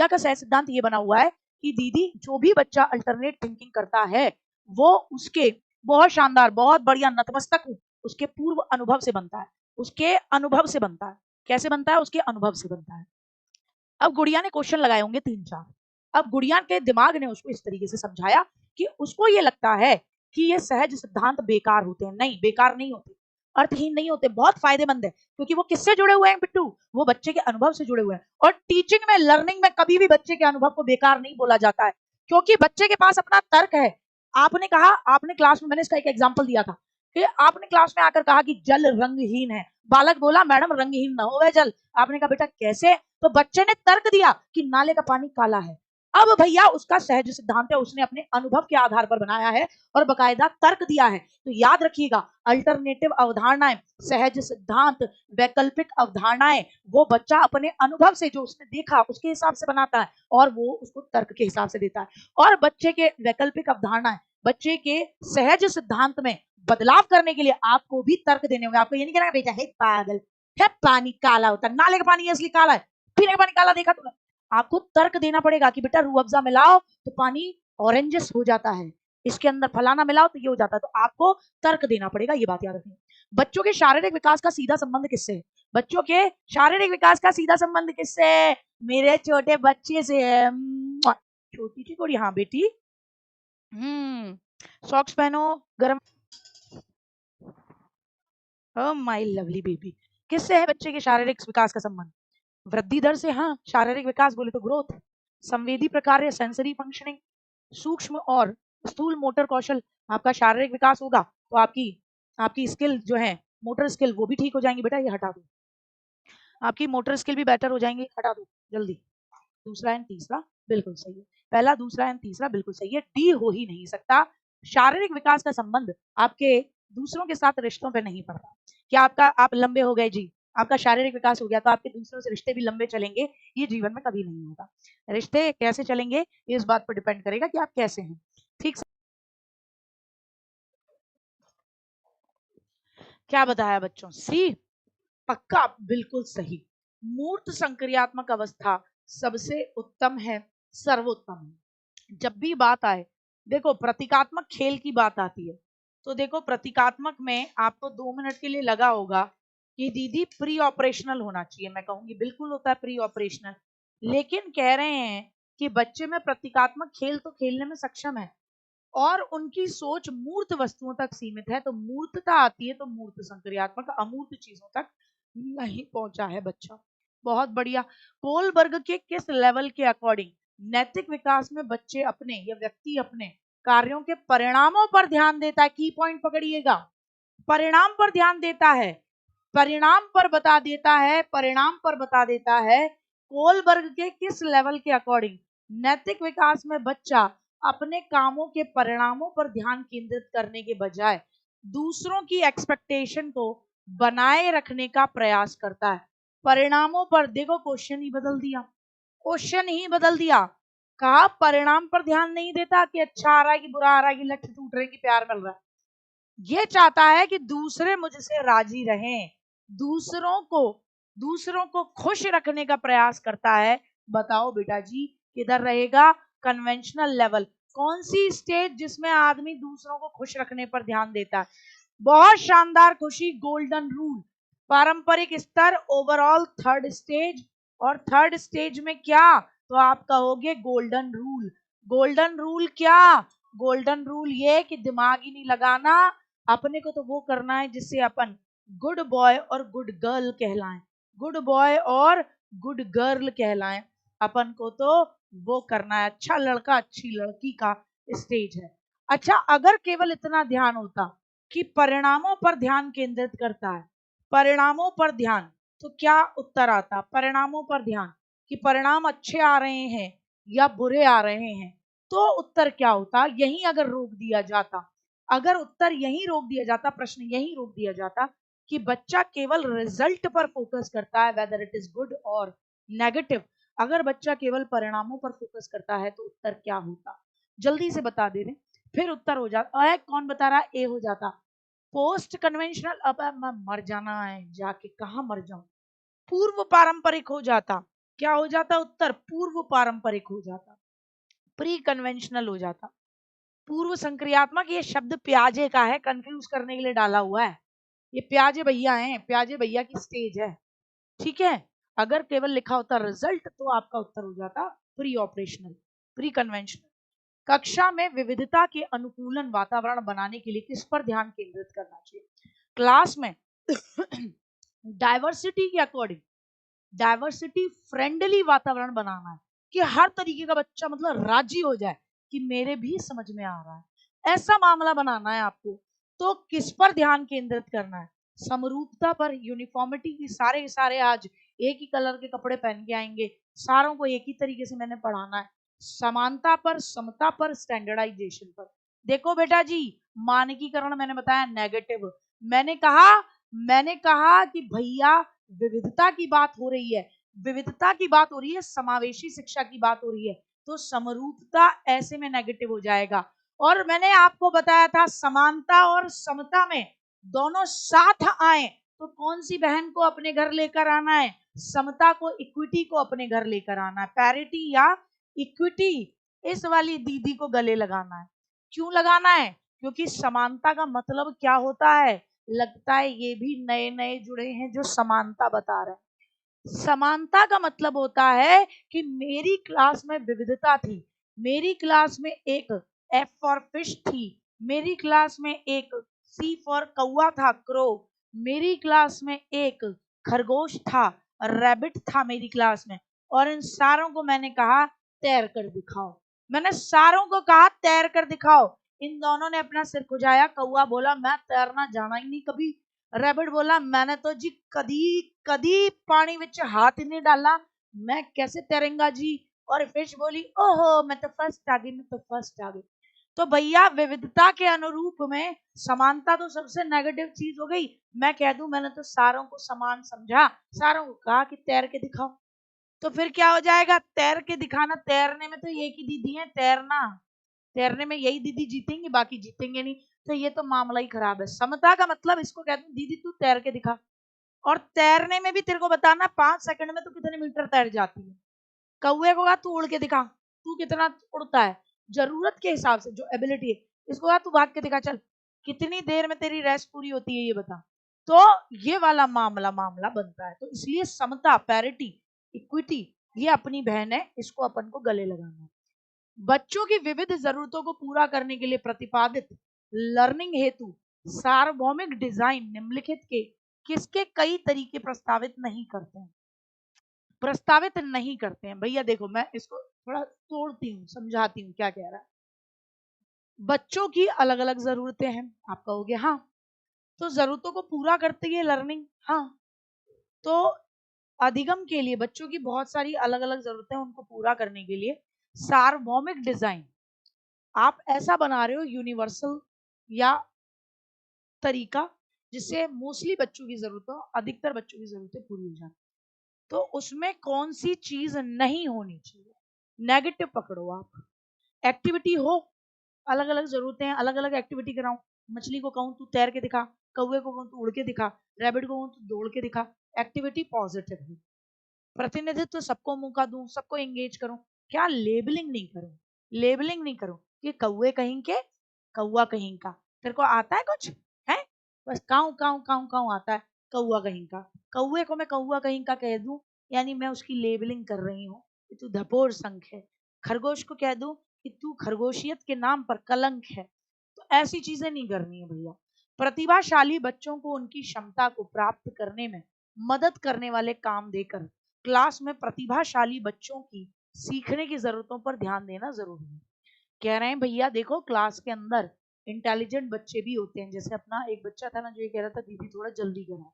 का सहज सिद्धांत ये बना हुआ है कि दीदी जो भी बच्चा अल्टरनेट थिंकिंग करता है वो उसके बहुत शानदार, बहुत बढ़िया, नतमस्तक हूँ, उसके पूर्व अनुभव से बनता है, उसके अनुभव से बनता है। कैसे बनता है? उसके अनुभव से बनता है। अब गुड़िया ने क्वेश्चन लगाए होंगे 3-4, अब गुड़िया के दिमाग ने उसको इस तरीके से समझाया कि उसको ये लगता है कि ये सहज सिद्धांत बेकार होते हैं। नहीं, बेकार नहीं होते, अर्थहीन नहीं होते, बहुत फायदेमंद है, क्योंकि वो किससे जुड़े हुए हैं बिट्टू? वो बच्चे के अनुभव से जुड़े हुए हैं। और टीचिंग में, लर्निंग में कभी भी बच्चे के अनुभव को बेकार नहीं बोला जाता है, क्योंकि बच्चे के पास अपना तर्क है। आपने कहा, आपने क्लास में, मैंने इसका एक एग्जाम्पल दिया था कि आपने क्लास में आकर कहा कि जल रंगहीन है, बालक बोला मैडम रंगहीन ना हो जल। आपने कहा बेटा कैसे? तो बच्चे ने तर्क दिया कि नाले का पानी काला है। अब भैया उसका सहज सिद्धांत है, उसने अपने अनुभव के आधार पर बनाया है और बकायदा तर्क दिया है। तो याद रखिएगा, अल्टरनेटिव अवधारणाएं, सहज सिद्धांत, वैकल्पिक अवधारणाएं, वो बच्चा अपने अनुभव से जो उसने देखा उसके हिसाब से बनाता है और वो उसको तर्क के हिसाब से देता है। और बच्चे के वैकल्पिक अवधारणाएं, बच्चे के सहज सिद्धांत में बदलाव करने के लिए आपको भी तर्क देने होंगे। आपको ये नहीं कहना बेटा हे पागल, है पानी काला होता है, नाले का पानी असली काला है, पीने का पानी काला देखा तुमने? आपको तर्क देना पड़ेगा कि बेटा रूह अफ़ज़ा मिलाओ तो पानी ऑरेंजेस हो जाता है, इसके अंदर फलाना मिलाओ तो ये हो जाता है। तो आपको तर्क देना पड़ेगा, ये बात याद रखनी। बच्चों के शारीरिक विकास का सीधा संबंध किससे है? बच्चों के शारीरिक विकास का सीधा संबंध किससे है? मेरे छोटे बच्चे से है। छोटी सी थोड़ी, हाँ बेटी, सॉक्स पहनो, गर्म। ओह माय लवली बेबी, किससे है बच्चे के शारीरिक विकास का संबंध? वृद्धि दर से, हाँ, शारीरिक विकास बोले तो ग्रोथ, संवेदी प्रकार सेंसरी फंक्शनिंग, सूक्ष्म और स्थूल मोटर कौशल, आपका शारीरिक विकास होगा तो आपकी आपकी स्किल जो है, मोटर स्किल, वो भी ठीक हो जाएंगी। बेटा ये हटा दो, आपकी मोटर स्किल भी बेटर हो जाएंगी, हटा दो जल्दी। दूसरा एंड तीसरा बिल्कुल सही है, पहला दूसरा एंड तीसरा बिल्कुल सही है, डी हो ही नहीं सकता। शारीरिक विकास का संबंध आपके दूसरों के साथ रिश्तों पे नहीं पड़ता। क्या आप लंबे हो गए जी, आपका शारीरिक विकास हो गया तो आपके दूसरों से रिश्ते भी लंबे चलेंगे? ये जीवन में कभी नहीं होगा। रिश्ते कैसे चलेंगे इस बात पर डिपेंड करेगा कि आप कैसे हैं। ठीक, क्या बताया बच्चों? सी पक्का, बिल्कुल सही। मूर्त संक्रियात्मक अवस्था सबसे उत्तम है, सर्वोत्तम है। जब भी बात आए, देखो प्रतीकात्मक खेल की बात आती है, तो देखो प्रतीकात्मक में आपको 2 मिनट के लिए लगा होगा कि दीदी प्री ऑपरेशनल होना चाहिए। मैं कहूंगी बिल्कुल होता है प्री ऑपरेशनल, लेकिन कह रहे हैं कि बच्चे में प्रतीकात्मक खेल तो खेलने में सक्षम है और उनकी सोच मूर्त वस्तुओं तक सीमित है। तो मूर्तता आती है तो मूर्त संक्रियात्मक, अमूर्त चीजों तक नहीं पहुंचा है बच्चा। बहुत बढ़िया। कोलबर्ग के किस लेवल के अकॉर्डिंग नैतिक विकास में बच्चे अपने या व्यक्ति अपने कार्यों के परिणामों पर ध्यान देता है? की पॉइंट पकड़िएगा, परिणाम पर ध्यान देता है, परिणाम पर बता देता है, परिणाम पर बता देता है। कोलबर्ग के किस लेवल के अकॉर्डिंग नैतिक विकास में बच्चा अपने कामों के परिणामों पर ध्यान केंद्रित करने के बजाय दूसरों की एक्सपेक्टेशन को बनाए रखने का प्रयास करता है? परिणामों पर, देखो क्वेश्चन ही बदल दिया, क्वेश्चन ही बदल दिया। कहा परिणाम पर ध्यान नहीं देता कि अच्छा आ रहा है कि बुरा आ रहा है कि लठ टूट रहे कि प्यार मिल रहा है। ये चाहता है कि दूसरे मुझसे राजी रहें, दूसरों को दूसरों को खुश रखने का प्रयास करता है। बताओ बेटा जी किधर रहेगा? Conventional level. कौन सी स्टेज जिसमें आदमी दूसरों को खुश रखने पर ध्यान देता है? बहुत शानदार खुशी, गोल्डन रूल। पारंपरिक स्तर ओवरऑल थर्ड स्टेज, और थर्ड स्टेज में क्या? तो आप कहोगे गोल्डन रूल। गोल्डन रूल क्या? गोल्डन रूल ये कि दिमाग ही नहीं लगाना, अपने को तो वो करना है जिससे अपन गुड बॉय और गुड गर्ल कहलाएं, गुड बॉय और गुड गर्ल कहलाएं। अपन को तो वो करना है, अच्छा लड़का अच्छी लड़की का स्टेज है। अच्छा, अगर केवल इतना ध्यान होता कि परिणामों पर ध्यान केंद्रित करता है, परिणामों पर ध्यान, तो क्या उत्तर आता? परिणामों पर ध्यान कि परिणाम अच्छे आ रहे हैं या बुरे आ रहे हैं, तो उत्तर क्या होता? यही अगर रोक दिया जाता, अगर उत्तर यही रोक दिया जाता, प्रश्न यही रोक दिया जाता कि बच्चा केवल रिजल्ट पर फोकस करता है, वेदर इट इज गुड और नेगेटिव, अगर बच्चा केवल परिणामों पर फोकस करता है तो उत्तर क्या होता? जल्दी से बता दे रहे, फिर उत्तर हो जाता। कौन बता रहा? ए हो जाता। पोस्ट कन्वेंशनल, अब मैं मर जाना है जाके, कहा मर जाऊं, पूर्व पारंपरिक हो जाता। क्या हो जाता उत्तर? पूर्व पारंपरिक हो जाता, प्री कन्वेंशनल हो जाता। पूर्व संक्रियात्मक ये शब्द प्याजे का है, कंफ्यूज करने के लिए डाला हुआ है। ये प्याजे भैया हैं, प्याजे भैया की स्टेज है, ठीक है। अगर केवल लिखा होता रिजल्ट तो आपका उत्तर हो जाता प्री ऑपरेशनल, प्री कन्वेंशनल। कक्षा में विविधता के अनुकूलन वातावरण बनाने के लिए किस पर ध्यान केंद्रित करना चाहिए? क्लास में डायवर्सिटी के अकॉर्डिंग, डायवर्सिटी फ्रेंडली वातावरण बनाना है कि हर तरीके का बच्चा मतलब राजी हो जाए कि मेरे भी समझ में आ रहा है, ऐसा मामला बनाना है आपको। तो किस पर ध्यान केंद्रित करना है? समरूपता पर, यूनिफॉर्मिटी की, सारे के सारे आज एक ही कलर के कपड़े पहन के आएंगे, सारों को एक ही तरीके से मैंने पढ़ाना है। समानता पर, समता पर, स्टैंडर्डाइजेशन पर। देखो बेटा जी, मानकीकरण मैंने बताया नेगेटिव। मैंने कहा कि भैया विविधता की बात हो रही है, विविधता की बात हो रही है, समावेशी शिक्षा की बात हो रही है, तो समरूपता ऐसे में नेगेटिव हो जाएगा। और मैंने आपको बताया था समानता और समता में दोनों साथ आए तो कौन सी बहन को अपने घर लेकर आना है? समता को, इक्विटी को अपने घर लेकर आना है, पैरिटी या इक्विटी, इस वाली दीदी को गले लगाना है। क्यों लगाना है? क्योंकि समानता का मतलब क्या होता है? लगता है ये भी नए नए जुड़े हैं जो समानता बता रहे हैं। समानता का मतलब होता है कि मेरी क्लास में विविधता थी, मेरी क्लास में एक एफ फॉर फिश थी, मेरी क्लास में एक सी फॉर कौवा था, क्रो, मेरी क्लास में एक खरगोश था, रैबिट था मेरी क्लास में, और इन सारों को मैंने कहा तैर कर दिखाओ, मैंने सारों को कहा तैर कर दिखाओ। इन दोनों ने अपना सिर खुजाया, कौवा बोला मैं तैरना जाना ही नहीं कभी, रैबिट बोला मैंने तो जी कदी कदी पानी विच हाथ ही नहीं डाला, मैं कैसे तैरेंगा जी, और फिश बोली ओहो मैं तो फर्स्ट आ गई, मैं तो फर्स्ट आ गई। तो भैया विविधता के अनुरूप में समानता तो सबसे नेगेटिव चीज हो गई। मैं कह दूं मैंने तो सारों को समान समझा, सारों को कहा कि तैर के दिखाओ, तो फिर क्या हो जाएगा? तैर के दिखाना, तैरने में तो एक ही दीदी है, तैरना, तैरने में यही दीदी जीतेंगी, बाकी जीतेंगे नहीं। तो ये तो मामला ही खराब है। समता का मतलब इसको कहते हैं दीदी तू तैर के दिखा, और तैरने में भी तेरे को बताना 5 सेकंड में तू कितने मीटर तैर जाती है। कौए को कहा तू उड़ के दिखा, तू कितना उड़ता है, जरूरत के हिसाब से जो एबिलिटी है। इसको कहा तू भाग के दिखा, चल कितनी देर में तेरी रेस्ट पूरी होती है ये बता। तो ये वाला मामला मामला बनता है। तो इसलिए समता, पैरिटी, इक्विटी, ये अपनी बहन है, इसको अपन को गले लगाना है। बच्चों की विविध जरूरतों को पूरा करने के लिए प्रतिपादित लर्निंग हेतु सार्वभौमिक डिजाइन निम्नलिखित के किसके कई तरीके प्रस्तावित नहीं करते हैं। भैया देखो मैं इसको थोड़ा तोड़ती हूँ, समझाती हूँ क्या कह रहा है। बच्चों की अलग अलग जरूरतें हैं, आप कहोगे हाँ, तो जरूरतों को पूरा करती है लर्निंग, हाँ। तो अधिगम के लिए बच्चों की बहुत सारी अलग अलग जरूरतें, उनको पूरा करने के लिए सार्वभौमिक डिजाइन आप ऐसा बना रहे हो, यूनिवर्सल या तरीका, जिससे मोस्टली बच्चों की जरूरतों, अधिकतर बच्चों की जरूरतें पूरी हो जाए। तो उसमें कौन सी चीज नहीं होनी चाहिए? नेगेटिव पकड़ो आप। एक्टिविटी हो, अलग अलग जरूरतें हैं, अलग अलग एक्टिविटी कराऊं। मछली को कहूं तू तैर के दिखा, कौवे को कहूं तू उड़ के दिखा, रैबिट को कहूं तू दौड़ के दिखा। एक्टिविटी पॉजिटिव है, प्रतिनिधित्व सबको मौका दूं, सबको एंगेज करूं। क्या लेबलिंग नहीं करूं, लेबलिंग नहीं करूं कि कौवे कहीं के, कौवा कहीं का। तेरे को आता है कुछ है? बस काऊ काऊ काऊ काऊ आता है, कौवा कहीं का। कौवे को मैं कौवा कहीं का कह दूं, यानी मैं उसकी लेबलिंग कर रही हूँ कि तू धपोर संख है। खरगोश को कह दूं कि तू खरगोशियत के नाम पर कलंक है। तो ऐसी चीजें नहीं करनी है भैया। प्रतिभाशाली बच्चों को उनकी क्षमता को प्राप्त करने में मदद करने वाले काम देकर क्लास में प्रतिभाशाली बच्चों की सीखने की जरूरतों पर ध्यान देना जरूरी है। कह रहे हैं भैया देखो क्लास के अंदर इंटेलिजेंट बच्चे भी होते हैं। जैसे अपना एक बच्चा था ना जो ये कह रहा था दीदी थोड़ा जल्दी करो।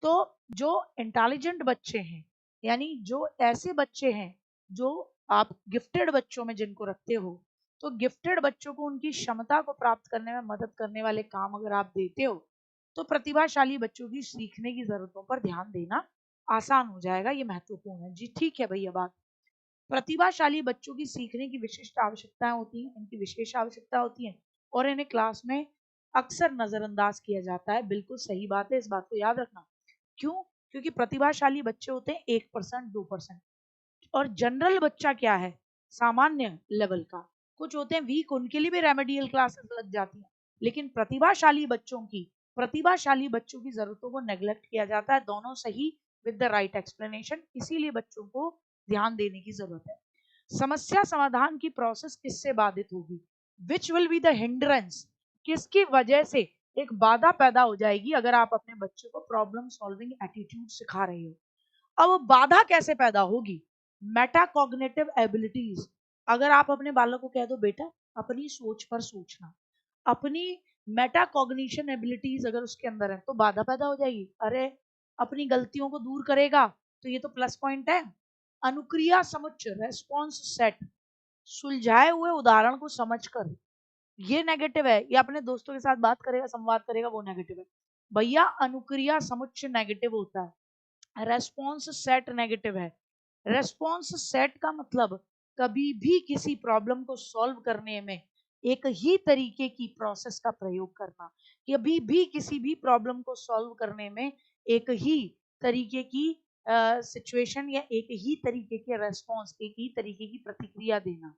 तो जो इंटेलिजेंट बच्चे हैं, यानी जो ऐसे बच्चे हैं जो आप गिफ्टेड बच्चों में जिनको रखते हो, तो गिफ्टेड बच्चों को उनकी क्षमता को प्राप्त करने में मदद करने वाले काम अगर आप देते हो, तो प्रतिभाशाली बच्चों की सीखने की जरूरतों पर ध्यान देना आसान हो जाएगा। ये महत्वपूर्ण है जी। ठीक है भैया बात। प्रतिभाशाली बच्चों की सीखने की विशिष्ट आवश्यकताएं होती हैं, इनकी विशेष आवश्यकता होती है, और इन्हें क्लास में अक्सर नजरअंदाज किया जाता है। बिल्कुल सही बात है, इस बात को याद रखना। क्यों? क्योंकि प्रतिभाशाली बच्चे होते हैं 1% 2%, और जनरल बच्चा क्या है, सामान्य लेवल का। कुछ होते हैं वीक, उनके लिए भी रेमेडियल क्लासेस लग जाती हैं। लेकिन प्रतिभाशाली बच्चों की जरूरतों को नेग्लेक्ट किया जाता है, दोनों सही विद द राइट एक्सप्लेनेशन। इसीलिए बच्चों को ध्यान देने की जरूरत है। समस्या समाधान की प्रोसेस किससे बाधित होगी? Which will be the hindrance, किसकी वजह से एक बाधा पैदा हो जाएगी अगर आप अपने बच्चे को प्रॉब्लम सॉल्विंग एटीट्यूड सिखा रहे हो? अब बाधा कैसे पैदा होगी? Metacognitive abilities. अगर आप अपने बालक को कह दो बेटा अपनी सोच पर सोचना, अपनी मेटाकॉग्निशन एबिलिटीज अगर उसके अंदर है, तो बाधा पैदा हो जाएगी। अरे अपनी गलतियों को दूर करेगा तो ये तो प्लस पॉइंट है। अनुक्रिया समुच्चय, रेस्पॉन्स सेट, सुलझाए हुए उदाहरण को समझकर, ये नेगेटिव है। ये अपने दोस्तों के साथ बात करेगा, संवाद करेगा, वो नेगेटिव है। भैया अनुक्रिया समुच्चय नेगेटिव होता है, रेस्पॉन्स सेट नेगेटिव है। रेस्पॉन्स सेट का मतलब कभी भी किसी प्रॉब्लम को सॉल्व करने में एक ही तरीके की प्रोसेस का प्रयोग करना, कभी भी किसी भी प्रॉब्लम को सॉल्व करने में एक ही तरीके की सिचुएशन या एक ही तरीके के रेस्पॉन्स, एक ही तरीके की प्रतिक्रिया देना।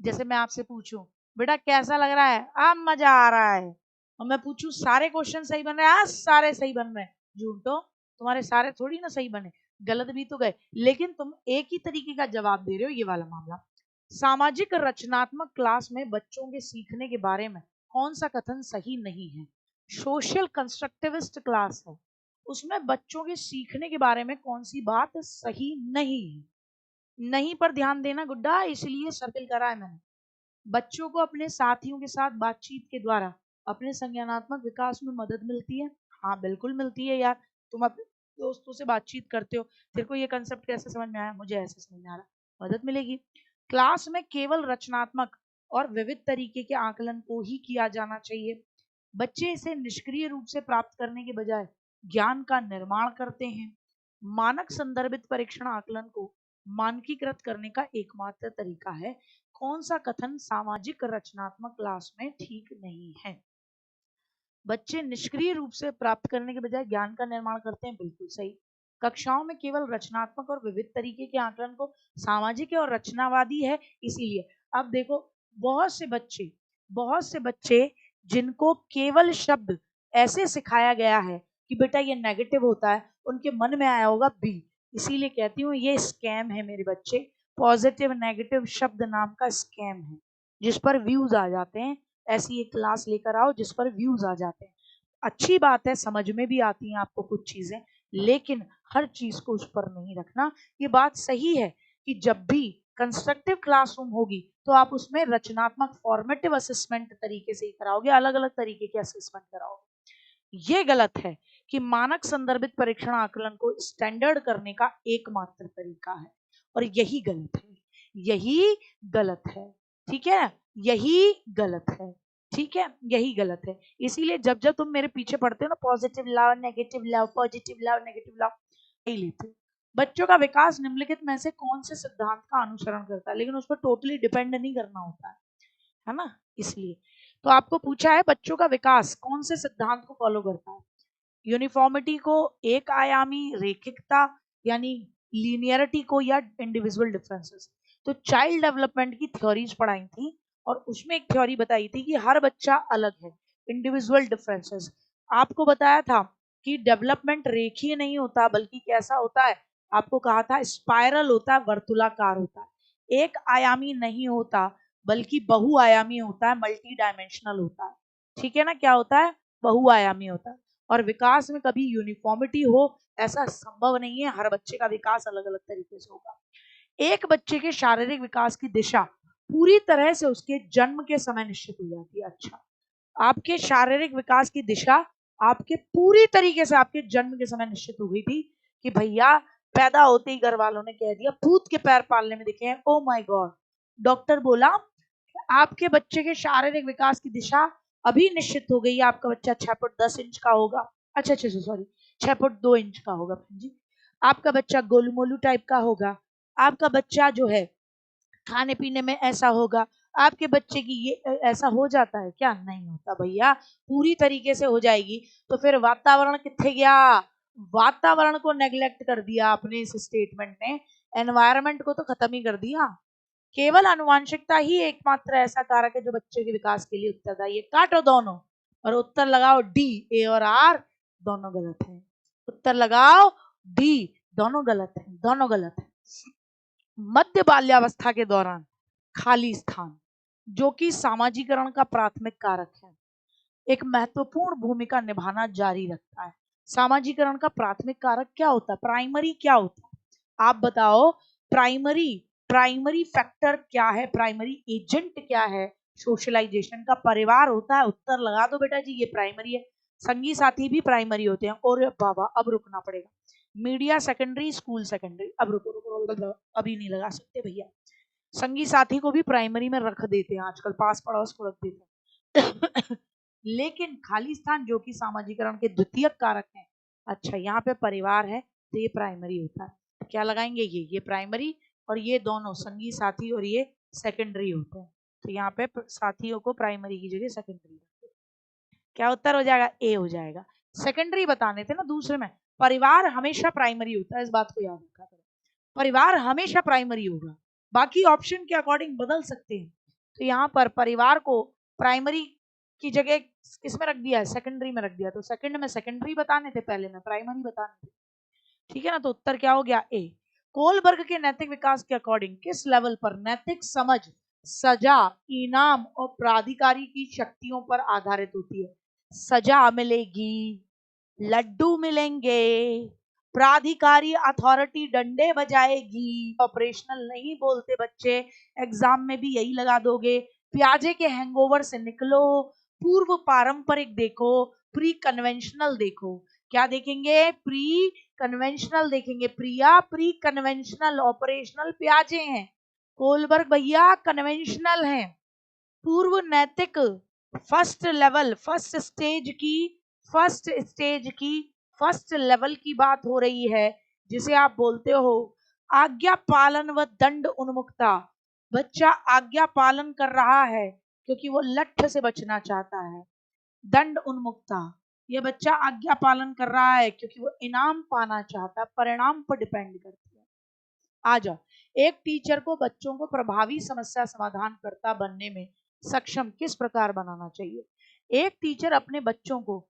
जैसे मैं आपसे पूछूं बेटा कैसा लग रहा है, अब मजा आ रहा है, और मैं पूछूं सारे क्वेश्चन सही बन रहे हैं, सारे सही बन रहे हैं। झूठो, तुम्हारे सारे थोड़ी ना सही बने, गलत भी तो गए, लेकिन तुम एक ही तरीके का जवाब दे रहे हो। ये वाला मामला। सामाजिक रचनात्मक क्लास में बच्चों के सीखने के बारे में कौन सा कथन सही नहीं है? सोशल कंस्ट्रक्टिविस्ट क्लास है, उसमें बच्चों के सीखने के बारे में कौन सी बात सही नहीं है? नहीं पर ध्यान देना गुड्डा, इसलिए सर्किल करा है मैंने। बच्चों को अपने साथियों के साथ बातचीत के द्वारा अपने संज्ञानात्मक विकास में मदद मिलती है। हाँ बिल्कुल मिलती है यार। तुम अपने दोस्तों से बातचीत करते हो, तेरे को ये कंसेप्ट कैसे समझ में आया, मुझे ऐसे समझ में आ रहा, मदद मिलेगी। क्लास में केवल रचनात्मक और विविध तरीके के आकलन को ही किया जाना चाहिए। बच्चे इसे निष्क्रिय रूप से प्राप्त करने के बजाय ज्ञान का निर्माण करते हैं। मानक संदर्भित परीक्षण आकलन को मानकीकृत करने का एकमात्र तरीका है। कौन सा कथन सामाजिक रचनात्मक क्लास में ठीक नहीं है? बच्चे निष्क्रिय रूप से प्राप्त करने के बजाय ज्ञान का निर्माण करते हैं, बिल्कुल सही। कक्षाओं में केवल रचनात्मक और विविध तरीके के आकलन को सामाजिक और रचनावादी है, इसीलिए। अब देखो, बहुत से बच्चे जिनको केवल शब्द ऐसे सिखाया गया है कि बेटा ये नेगेटिव होता है, उनके मन में आया होगा बी, इसीलिए कहती हूँ ये स्कैम है मेरे बच्चे। पॉजिटिव नेगेटिव शब्द नाम का स्कैम है, जिस पर व्यूज आ जाते हैं। ऐसी एक क्लास लेकर आओ जिस पर व्यूज आ जाते हैं। अच्छी बात है, समझ में भी आती हैं आपको कुछ चीजें, लेकिन हर चीज को उस पर नहीं रखना। ये बात सही है कि जब भी कंस्ट्रक्टिव क्लासरूम होगी तो आप उसमें रचनात्मक फॉर्मेटिव असेसमेंट तरीके से ही कराओगे, अलग अलग तरीके के असेसमेंट कराओगे। ये गलत है कि मानक संदर्भित परीक्षण आकलन को स्टैंडर्ड करने का एकमात्र तरीका है, और यही गलत है, यही गलत है। ठीक है, यही गलत है। ठीक है, यही गलत है। इसीलिए जब जब तुम मेरे पीछे पड़ते हो ना, पॉजिटिव लाओ, नेगेटिव लाओ, पॉजिटिव लाओ, नेगेटिव लाओ, नहीं लेते हो। बच्चों का विकास निम्नलिखित में से कौन से सिद्धांत का अनुसरण करता है, लेकिन उस पर टोटली डिपेंड नहीं करना होता है ना। इसलिए तो आपको पूछा है बच्चों का विकास कौन से सिद्धांत को फॉलो करता है। यूनिफॉर्मिटी को, एक आयामी रेखिकता यानी लीनियरिटी को, या इंडिविजुअल डिफरेंसेस। तो चाइल्ड डेवलपमेंट की थ्योरीज पढ़ाई थी, और उसमें एक थ्योरी बताई थी कि हर बच्चा अलग है, इंडिविजुअल डिफरेंसेस। आपको बताया था कि डेवलपमेंट रेखीय नहीं होता, बल्कि कैसा होता है, आपको कहा था स्पाइरल होता है, वर्तुलाकार होता है। एक आयामी नहीं होता, बल्कि बहुआयामी होता है, मल्टी डायमेंशनल होता है। ठीक है ना, क्या होता है, बहुआयामी होता है। और विकास में कभी यूनिफॉर्मिटी हो ऐसा संभव नहीं है, हर बच्चे का विकास अलग अलग तरीके से होगा। एक बच्चे के शारीरिक विकास की दिशा पूरी तरह से उसके जन्म के समय निश्चित हो जाती है। अच्छा, आपके शारीरिक विकास की दिशा आपके पूरी तरीके से आपके जन्म के समय निश्चित हो गई थी कि भैया पैदा होते ही घर वालों ने कह दिया भूत के पैर पालने में दिखे हैं, ओ माय गॉड। डॉक्टर बोला आपके बच्चे के शारीरिक विकास की दिशा अभी निश्चित हो गई है, आपका बच्चा 6 फुट 10 इंच का होगा। अच्छा अच्छा सॉरी, 6 फुट 2 इंच का होगा जी। आपका बच्चा गोलू मोलू टाइप का होगा, आपका बच्चा जो है खाने पीने में ऐसा होगा। आपके बच्चे की ये ऐसा हो जाता है क्या? नहीं होता भैया, पूरी तरीके से हो जाएगी। तो फिर वातावरण किथे गया? वातावरण को नेग्लेक्ट कर दिया आपने इस स्टेटमेंट ने, एनवायरमेंट को तो खत्म ही कर दिया। केवल आनुवांशिकता ही एकमात्र ऐसा कारक है जो बच्चे के विकास के लिए उत्तरदायी है। काटो दोनों और उत्तर लगाओ डी। ए और आर दोनों गलत है, उत्तर लगाओ डी, दोनों गलत है, दोनों गलत है। मध्य बाल्यावस्था के दौरान खाली स्थान, जो कि सामाजिकरण का प्राथमिक कारक है, एक महत्वपूर्ण भूमिका निभाना जारी रखता है। सामाजिकरण का प्राथमिक कारक क्या होता है? प्राइमरी क्या होता है? आप बताओ, प्राइमरी प्राइमरी फैक्टर क्या है, प्राइमरी एजेंट क्या है सोशलाइजेशन का? परिवार होता है। उत्तर लगा दो बेटा जी, ये प्राइमरी है। संगी साथी भी प्राइमरी होते हैं। और बाबा अब रुकना पड़ेगा, मीडिया सेकेंडरी, स्कूल सेकेंडरी। अब रुको रुको रुको, अभी नहीं लगा सकते भैया। संगी साथी को भी प्राइमरी में रख देते हैं आजकल, पास पड़ोस को रख देते हैं लेकिन खाली स्थान जो कि सामाजिकरण के द्वितीय कारक है, अच्छा यहाँ पे परिवार है तो ये प्राइमरी होता है। क्या लगाएंगे? ये प्राइमरी, और ये दोनों संगी साथी और ये सेकेंडरी होते हैं। तो यहाँ पे साथियों को प्राइमरी की जगह सेकेंडरी। क्या उत्तर हो जाएगा? ए हो जाएगा। सेकेंडरी बताने थे ना दूसरे में। परिवार हमेशा प्राइमरी होता है, इस बात को याद रखा करो। परिवार हमेशा प्राइमरी होगा, बाकी ऑप्शन के अकॉर्डिंग बदल सकते हैं। तो यहाँ पर परिवार को प्राइमरी की जगह किसमें रख दिया है? सेकेंडरी में रख दिया। तो सेकंड में सेकेंडरी बताने थे, पहले में प्राइमरी बताने थे। ठीक है ना, तो उत्तर क्या हो गया? ए। कोलबर्ग के नैतिक विकास के अकॉर्डिंग किस लेवल पर नैतिक समझ सजा, इनाम और प्राधिकारी की शक्तियों पर आधारित होती है? सजा मिलेगी, लड्डू मिलेंगे, प्राधिकारी अथॉरिटी डंडे बजाएगी। ऑपरेशनल नहीं बोलते बच्चे, एग्जाम में भी यही लगा दोगे। प्याजे के हैंगओवर से निकलो, पूर्व पारंपरिक देखो, प्री कन्वेंशनल देखो। क्या देखेंगे? प्री कन्वेंशनल देखेंगे। प्रिया प्री कन्वेंशनल, ऑपरेशनल प्याजे हैं। कोलबर्ग भैया कन्वेंशनल हैं। पूर्व नैतिक फर्स्ट लेवल, फर्स्ट लेवल की बात हो रही है, जिसे आप बोलते हो आज्ञा पालन व दंड उन्मुक्ता। बच्चा आज्ञा पालन कर रहा है क्योंकि वो लठ से बचना चाहता है। दंड उन्मुक्ता, ये बच्चा आज्ञा पालन कर रहा है क्योंकि वो इनाम पाना चाहता है, परिणाम पर डिपेंड करती है। आ जाओ, एक टीचर को बच्चों को प्रभावी समस्या समाधान करता बनने में सक्षम किस प्रकार बनाना चाहिए? एक टीचर अपने बच्चों को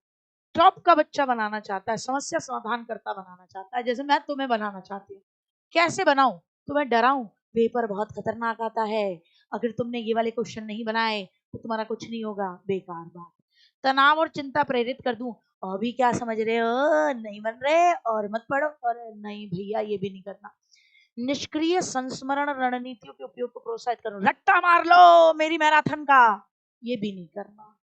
टॉप का बच्चा बनाना चाहता है, समस्या समाधान करता बनाना चाहता है, जैसे मैं तुम्हें बनाना चाहती हूँ। कैसे बनाऊं? तुम्हें डराऊं? पेपर बहुत खतरनाक आता है, अगर तुमने ये वाले क्वेश्चन नहीं बनाए तो तुम्हारा कुछ नहीं होगा, बेकार बात। तनाव और चिंता प्रेरित कर दूं, अभी क्या समझ रहे हो, नहीं बन रहे और मत पढ़ो, और नहीं भैया ये भी नहीं करना। निष्क्रिय संस्मरण रणनीतियों के उपयोग को प्रोत्साहित करो, रट्टा मार लो मेरी मैराथन का, ये भी नहीं करना।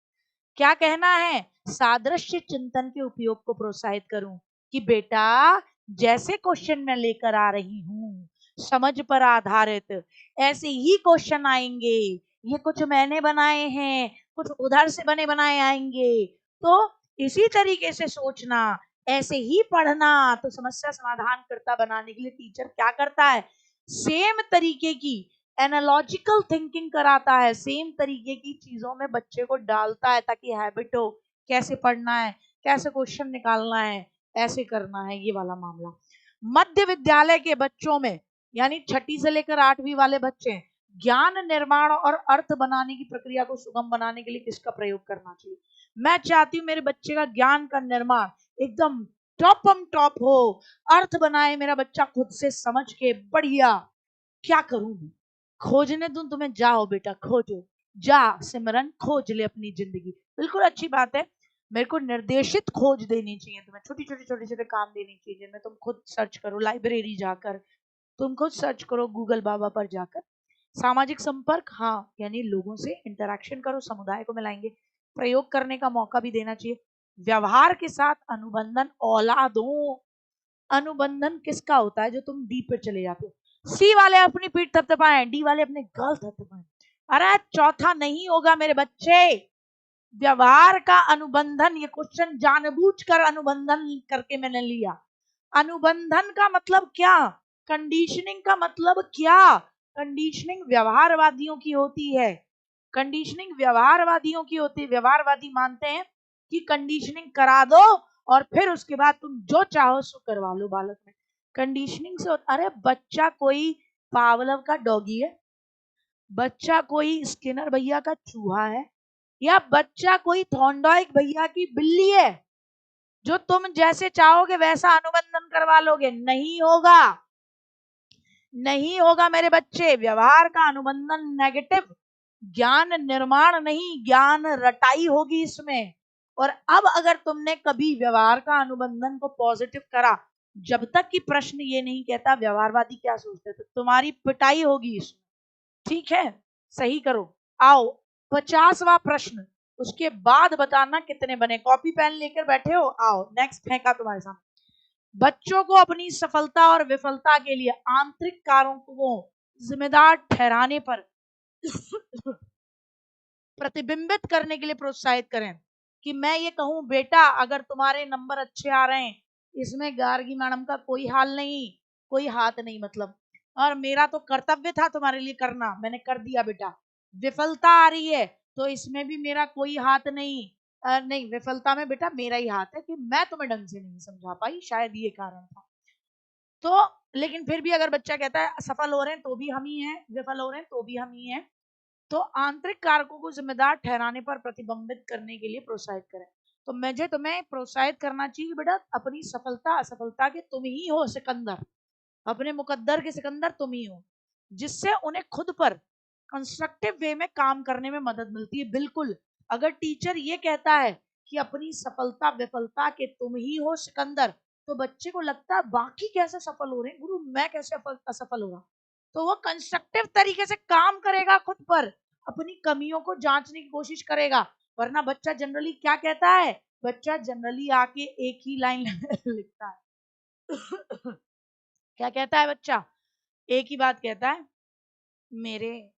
क्या कहना है? सादृश्य चिंतन के उपयोग को प्रोत्साहित करूं कि बेटा जैसे क्वेश्चन मैं लेकर आ रही हूं समझ पर आधारित, ऐसे ही क्वेश्चन आएंगे, ये कुछ मैंने बनाए हैं, कुछ उधर से बने बनाए आएंगे, तो इसी तरीके से सोचना, ऐसे ही पढ़ना। तो समस्या समाधान करता बनाने के लिए टीचर क्या करता है? सेम तरीके की एनालॉजिकल थिंकिंग कराता है, सेम तरीके की चीजों में बच्चे को डालता है ताकि हैबिट हो, कैसे पढ़ना है, कैसे क्वेश्चन निकालना है, ऐसे करना है, ये वाला मामला। मध्य विद्यालय के बच्चों में, यानी छठी से लेकर 8वीं वाले बच्चे, ज्ञान निर्माण और अर्थ बनाने की प्रक्रिया को सुगम बनाने के लिए किसका प्रयोग करना चाहिए? मैं चाहती हूँ मेरे बच्चे का ज्ञान का निर्माण एकदम टॉप हो, अर्थ बनाए मेरा बच्चा खुद से समझ के बढ़िया। क्या करूं मैं? खोजने दूं तुम्हें, जाओ बेटा खोजो, जा सिमरन खोज ले अपनी जिंदगी। बिल्कुल अच्छी बात है, मेरे को निर्देशित खोज देनी चाहिए तुम्हें, छोटे छोटे काम देनी चाहिए जिनमें तुम खुद सर्च करो, लाइब्रेरी जाकर तुम खुद सर्च करो, गूगल बाबा पर जाकर। सामाजिक संपर्क, हाँ, यानी लोगों से इंटरेक्शन करो, समुदाय को मिलाएंगे, प्रयोग करने का मौका भी देना चाहिए। व्यवहार के साथ अनुबंधन औलादों, अनुबंधन किसका होता है? जो तुम डी पर चले जाते हो, सी वाले अपनी पीठ थपथपाएं, डी वाले अपने गाल थपथपाएं। अरे चौथा नहीं होगा मेरे बच्चे, व्यवहार का अनुबंधन, ये क्वेश्चन जानबूझकर अनुबंधन करके मैंने लिया। अनुबंधन का मतलब क्या? कंडीशनिंग का मतलब क्या? कंडीशनिंग व्यवहारवादियों की होती है, कंडीशनिंग व्यवहारवादियों की होती है। व्यवहारवादी मानते हैं कि कंडीशनिंग करा दो और फिर उसके बाद तुम जो चाहो सो करवा लो बालक में। कंडीशनिंग से अरे बच्चा कोई पावलव का डॉगी है, बच्चा कोई स्किनर भैया का चूहा है, या बच्चा कोई थॉर्नडाइक भैया की बिल्ली है जो तुम जैसे चाहोगे वैसा अनुबंधन करवा लोगे? नहीं होगा, नहीं होगा मेरे बच्चे। व्यवहार का अनुबंधन नेगेटिव, ज्ञान निर्माण नहीं, ज्ञान रटाई होगी इसमें। और अब अगर तुमने कभी व्यवहार का अनुबंधन को पॉजिटिव करा, जब तक कि प्रश्न ये नहीं कहता व्यवहारवादी क्या सोचते, तो तुम्हारी पिटाई होगी इसमें, ठीक है? सही करो। आओ 50वां प्रश्न, उसके बाद बताना कितने बने। कॉपी पेन लेकर बैठे हो? आओ नेक्स्ट फेंका तुम्हारे सामने। बच्चों को अपनी सफलता और विफलता के लिए आंतरिक कारकों को जिम्मेदार ठहराने पर प्रतिबिंबित करने के लिए प्रोत्साहित करें। कि मैं ये कहूं बेटा अगर तुम्हारे नंबर अच्छे आ रहे हैं, इसमें गार्गी मैडम का कोई हाल नहीं, कोई हाथ नहीं, मतलब, और मेरा तो कर्तव्य था तुम्हारे लिए करना, मैंने कर दिया बेटा। विफलता आ रही है तो इसमें भी मेरा कोई हाथ नहीं, नहीं, विफलता में बेटा मेरा ही हाथ है कि मैं तुम्हें ढंग से नहीं समझा पाई, शायद ये कारण था। तो लेकिन फिर भी अगर बच्चा कहता है सफल हो रहे हैं तो भी हम ही हैं, विफल हो रहे हैं तो भी हम ही हैं, तो आंतरिक कारकों को जिम्मेदार ठहराने पर प्रतिबिंबित करने के लिए प्रोत्साहित करें। तो मुझे तुम्हें प्रोत्साहित करना चाहिए बेटा, अपनी सफलता असफलता के तुम ही हो सिकंदर, अपने मुकद्दर के सिकंदर तुम ही हो, जिससे उन्हें खुद पर कंस्ट्रक्टिव वे में काम करने में मदद मिलती है। बिल्कुल, अगर टीचर ये कहता है कि अपनी सफलता विफलता के तुम ही हो सिकंदर, तो बच्चे को लगता है बाकी कैसे सफल हो रहे हैं गुरु, मैं कैसे असफल हो रहा, तो वो कंस्ट्रक्टिव तरीके से काम करेगा, खुद पर अपनी कमियों को जांचने की कोशिश करेगा। वरना बच्चा जनरली क्या कहता है? बच्चा जनरली आके एक ही लाइन लिखता है। क्या कहता है बच्चा? एक ही बात कहता है, मेरे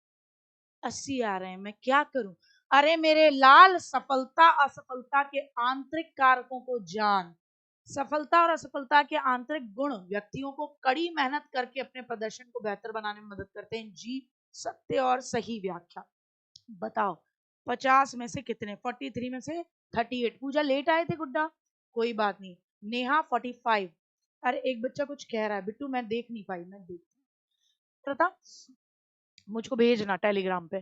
80 आ रहे हैं, मैं क्या करूं? अरे मेरे लाल, सफलता असफलता के आंतरिक कारकों को जान। सफलता और असफलता के आंतरिक गुण व्यक्तियों को कड़ी मेहनत करके अपने प्रदर्शन को बेहतर बनाने में मदद करते हैं। जी, सत्य और सही व्याख्या बताओ। 50 में से कितने? 43 में से 38। पूजा लेट आए थे गुड्डा, कोई बात नहीं। नेहा 45। अरे एक बच्चा कुछ कह रहा है, बिट्टू मैं देख नहीं पाई, मैं देख, पता मुझको भेजना टेलीग्राम पे।